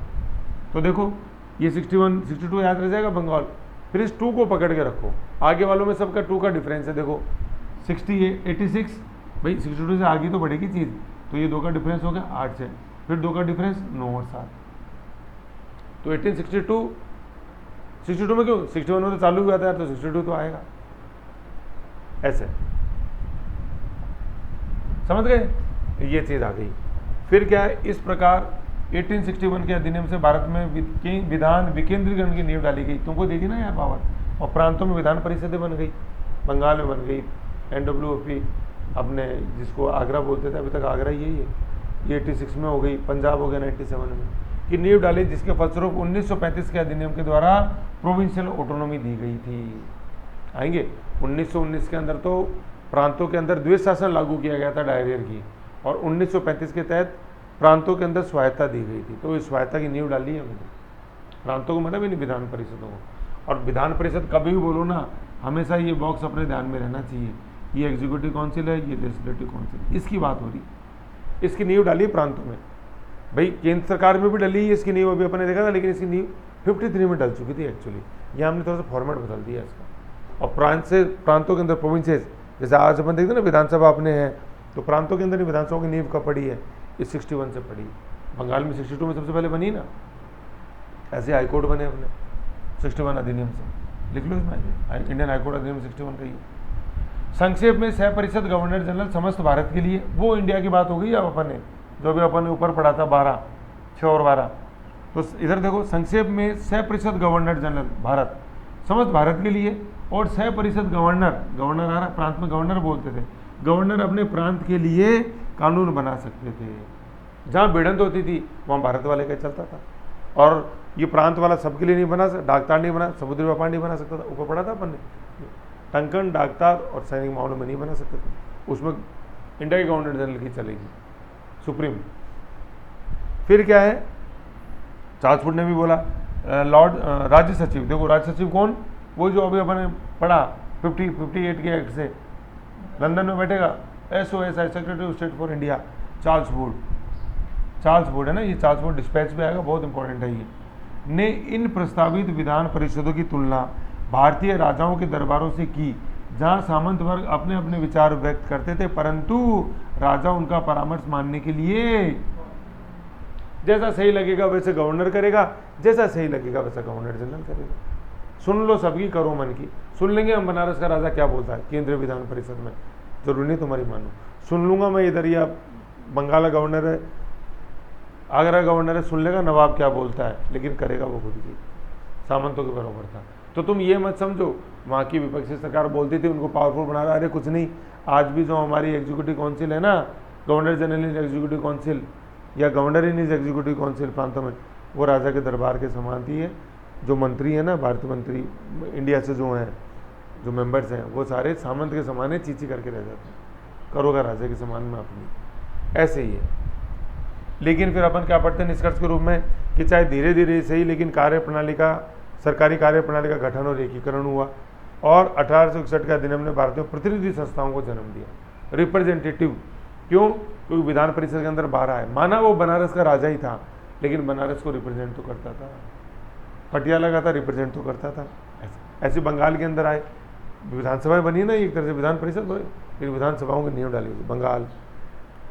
तो देखो ये 61 62 याद रह जाएगा बंगाल। फिर इस 2 को पकड़ के रखो, आगे वालों में सबका 2 का डिफरेंस है। देखो 86 भाई 62 से आगे तो बढ़ेगी चीज़, तो ये 2 का डिफरेंस हो गया 8 से, फिर 2 का डिफरेंस 9 और 7, तो 62 में क्यों 61 में तो चालू हुआ था यार, तो 62 तो आएगा। ऐसे समझ गए, ये चीज़ आ गई। फिर क्या है, इस प्रकार 1861 के अधिनियम से भारत में विधान विकेंद्रीकरण की नींव डाली गई। तुमको दी थी ना यार पावर, और प्रांतों में विधान परिषदें बन गई, बंगाल में बन गई NWOP, अपने जिसको आगरा बोलते थे, अभी तक आगरा यही है, ये 86 में हो गई, पंजाब हो गया 97 में, की नींव डाली, जिसके फलस्वरूप 1935 के अधिनियम के द्वारा प्रोविंशियल ऑटोनॉमी दी गई थी। आएंगे 1919 के अंदर तो प्रांतों के अंदर द्वैध शासन लागू किया गया था डायरियर की, और 1935 के तहत प्रांतों के अंदर स्वायत्ता दी गई थी। तो इस स्वायत्ता की नींव डाली है मैंने, प्रांतों को मतलब ही नहीं विधान परिषदों को। और विधान परिषद कभी भी बोलो ना, हमेशा ये बॉक्स अपने ध्यान में रहना चाहिए, ये एग्जीक्यूटिव काउंसिल है, ये लेजिस्लेटिव काउंसिल, इसकी बात हो रही। इसकी नींव डाली है प्रांतों में, भाई केंद्र सरकार में भी डली है इसकी नींव, अभी अपने देखा था, लेकिन इसकी नींव 53 में डल चुकी थी एक्चुअली, यहाँ हमने थोड़ा सा फॉर्मेट बदल दिया इसका। और प्रांतों के अंदर प्रोविंसेस, जैसे आज अपन देखते हैं ना विधानसभा अपने हैं, तो प्रांतों के अंदर विधानसभा की नींव कब पड़ी है, इस 61 से पड़ी। बंगाल में 62 में सबसे पहले बनी ना, ऐसे हाईकोर्ट बने अपने 61 अधिनियम से, लिख लो इसमें, इंडियन हाईकोर्ट अधिनियम 61 का ही। संक्षेप में सह परिषद गवर्नर जनरल समस्त भारत के लिए, वो इंडिया की बात हो गई अब अपन ने, जो भी अपन ने ऊपर पढ़ा था 12, 6 और 12। तो इधर देखो, संक्षेप में सह परिषद गवर्नर जनरल भारत समस्त भारत के लिए, और सह परिषद गवर्नर आ रहा, प्रांत में गवर्नर बोलते थे, गवर्नर अपने प्रांत के लिए कानून बना सकते थे। जहाँ भिड़ंत होती थी वहाँ भारत वाले का चलता था, और ये प्रांत वाला सबके लिए नहीं बना सकता, डाकतार नहीं बना, समुद्री व्यापार नहीं बना सकता था, ऊपर पढ़ा था अपन ने, टंकन डाकतार और सैनिक मामलों में नहीं बना सकते थे, उसमें इंडिया के गवर्नर जनरल की चलेगी सुप्रीम। फिर क्या है, चार्ल्स फुड ने भी बोला, लॉर्ड राज्य सचिव, देखो राज्य सचिव कौन, वो जो अभी अपन ने पढ़ा 58 के एक्ट से, लंदन में बैठेगा, SOSI secretary of state for India, Charles Wood है ना, ये चार्ल्स वुड डिस्पैच भी आएगा, बहुत इंपॉर्टेंट है ये, ने इन प्रस्तावित विधान परिषदों की तुलना भारतीय राजाओं के दरबारों से की, जहां सामंत वर्ग अपने अपने विचार व्यक्त करते थे, परंतु राजा उनका परामर्श मानने के लिए जैसा सही लगेगा वैसे गवर्नर करेगा, जैसा सही लगेगा वैसा गवर्नर जनरल करेगा। सुन लो सबकी, करो मन की, सुन लेंगे हम बनारस का राजा क्या बोलता है केंद्रीय विधान परिषद में, जरूरी नहीं तुम्हारी मानो, सुन लूंगा मैं इधर, या बंगाल का गवर्नर है, आगरा गवर्नर है, सुन लेगा नवाब क्या बोलता है, लेकिन करेगा वो खुद की, सामंतों के बराबर था। तो तुम ये मत समझो वहाँ की विपक्षी सरकार बोलती थी उनको पावरफुल बना रहा, अरे कुछ नहीं, आज भी जो हमारी एग्जीक्यूटिव काउंसिल है ना, governor general in executive council या governor in is executive council प्रांतों में, वो राजा के दरबार के समान थी है। जो मंत्री है ना, भारतीय मंत्री इंडिया से जो हैं, जो मेंबर्स हैं, वो सारे सामंत के समान है, चीची करके रह जाते हैं, करोगा राजा के समान में अपनी, ऐसे ही है। लेकिन फिर अपन क्या पढ़ते हैं निष्कर्ष के रूप में, कि चाहे धीरे धीरे सही, लेकिन सरकारी कार्य प्रणाली का गठन और एकीकरण हुआ, और 1861 के अधिनियम ने भारत में प्रतिनिधि संस्थाओं को जन्म दिया, रिप्रेजेंटेटिव। क्यों? क्योंकि विधान परिषद के अंदर 12 है, माना वो बनारस का राजा ही था, लेकिन बनारस को रिप्रेजेंट तो करता था, पटियाला का था, रिप्रेजेंट तो करता था। ऐसे बंगाल के अंदर आए, विधानसभाएं बनी ना एक तरह से, विधान परिषद बनी, फिर विधानसभाओं की नींव डाली बंगाल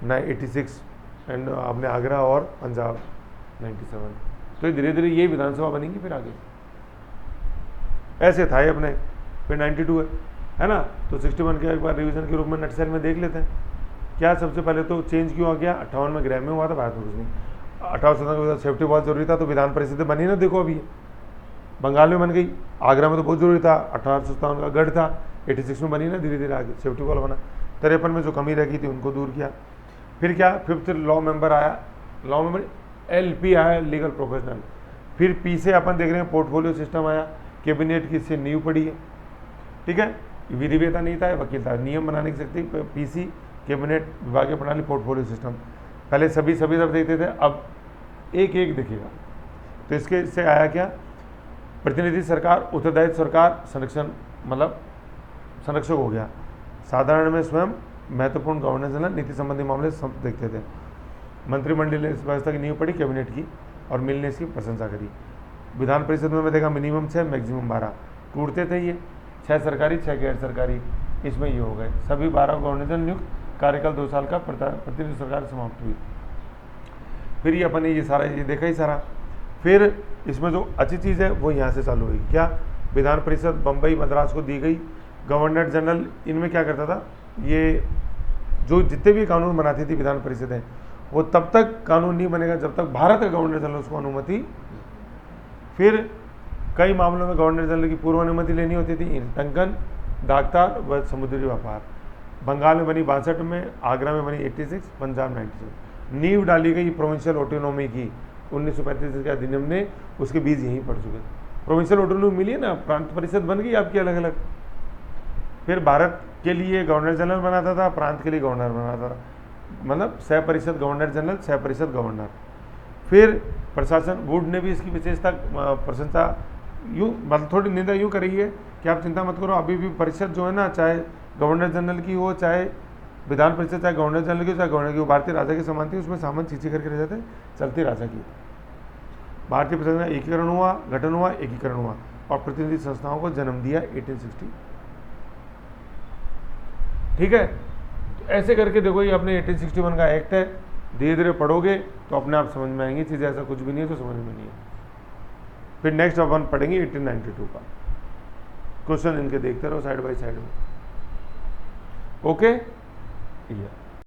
86 एंड आपने आगरा और पंजाब 97, तो धीरे धीरे ये विधानसभा बनेंगी फिर आगे, ऐसे था ये अपने। फिर 92 है ना, तो 61 के एक बार रिवीजन के रूप में नटसेल में देख लेते हैं। क्या सबसे पहले तो चेंज क्यों आ गया, 58 में गृह में हुआ था, भारत में कुछ नहीं। 1857 के सेफ्टी बहुत जरूरी था, तो विधान परिषदें बनी ना, देखो अभी बंगाल में बन गई, आगरा में तो बहुत जरूरी था, 1857 का गढ़ था, 86 में बनी ना, धीरे धीरे आगे सेफ्टी वॉल बना, 53 में जो कमी रह गई थी उनको दूर किया। फिर क्या, 5th लॉ मेंबर आया, लॉ मेंबर LP आया, लीगल प्रोफेशनल। फिर P से अपन देख रहे हैं पोर्टफोलियो सिस्टम आया, कैबिनेट की इससे नींव पड़ी है, ठीक है, विधिवेता नहीं था, वकील था, नियम बनाने की शक्ति PC, कैबिनेट, विभागीय प्रणाली, पोर्टफोलियो सिस्टम। पहले सभी सब देखते थे, अब एक एक दिखेगा। तो इसके इससे आया क्या, प्रतिनिधि सरकार, उत्तरदायित्व सरकार, संरक्षण मतलब संरक्षक हो गया, साधारण में स्वयं महत्वपूर्ण गवर्नेंस जनरल नीति संबंधी मामले सब देखते थे। मंत्रिमंडल ने इस व्यवस्था की नींव पड़ी कैबिनेट की और मिल ने इसकी प्रशंसा करी। विधान परिषद में देखा मिनिमम 6 मैक्सिमम 12 टूटते थे ये, 6 सरकारी 6 गैर सरकारी, इसमें ये हो गए। सभी 12 गवर्नर जनरल नियुक्त, कार्यकाल 2 साल का, प्रतिनिधि सरकार समाप्त हुई। फिर ये अपने ये सारा ये देखा ही सारा। फिर इसमें जो अच्छी चीज़ है वो यहाँ से चालू हुई। क्या? विधान परिषद बम्बई मद्रास को दी गई। गवर्नर जनरल इनमें क्या करता था, ये जो जितने भी कानून बनाती थी विधान परिषदें, वो तब तक कानून नहीं बनेगा जब तक भारत का गवर्नर जनरल उसको अनुमति। फिर कई मामलों में गवर्नर जनरल की पूर्व अनुमति लेनी होती थी। टंकन, दागतार व समुद्री व्यापार। बंगाल में बनी 62 में, आगरा में बनी 86, पंजाब 97। नींव डाली गई प्रोविंशियल ऑटोनॉमी की 1935 के अधिनियम ने, उसके बीज यहीं पड़ चुके। प्रोविंशियल ऑटोनॉमी मिली है ना, प्रांत परिषद बन गई आपकी अलग अलग। फिर भारत के लिए गवर्नर जनरल बनाता था, प्रांत के लिए गवर्नर बनाता था, मतलब सह परिषद गवर्नर जनरल, सह परिषद गवर्नर। फिर प्रशासन, वुड ने भी इसकी विशेषता प्रशंसा यूँ मतलब थोड़ी निंदा यूँ करी है कि आप चिंता मत करो, अभी भी परिषद जो है ना, चाहे गवर्नर जनरल की हो, चाहे विधान परिषद, चाहे गवर्नर जनरल की हो, चाहे गवर्नर की हो, भारतीय राजा की समान थी, उसमें सामान चीची करके रह जाते, चलती राजा की। भारतीय परिषद में एकीकरण हुआ, गठन हुआ, एकीकरण हुआ और प्रतिनिधि संस्थाओं को जन्म दिया 1860। ठीक है, तो ऐसे करके देखो ये अपने 1861 का एक्ट है। धीरे धीरे पढ़ोगे तो अपने आप समझ में आएंगी चीज़ें, ऐसा कुछ भी नहीं है जो समझ में नहीं है। फिर नेक्स्ट अपन पढ़ेंगे 1892 का क्वेश्चन, इनके देखते रहो साइड बाय साइड में। ओके,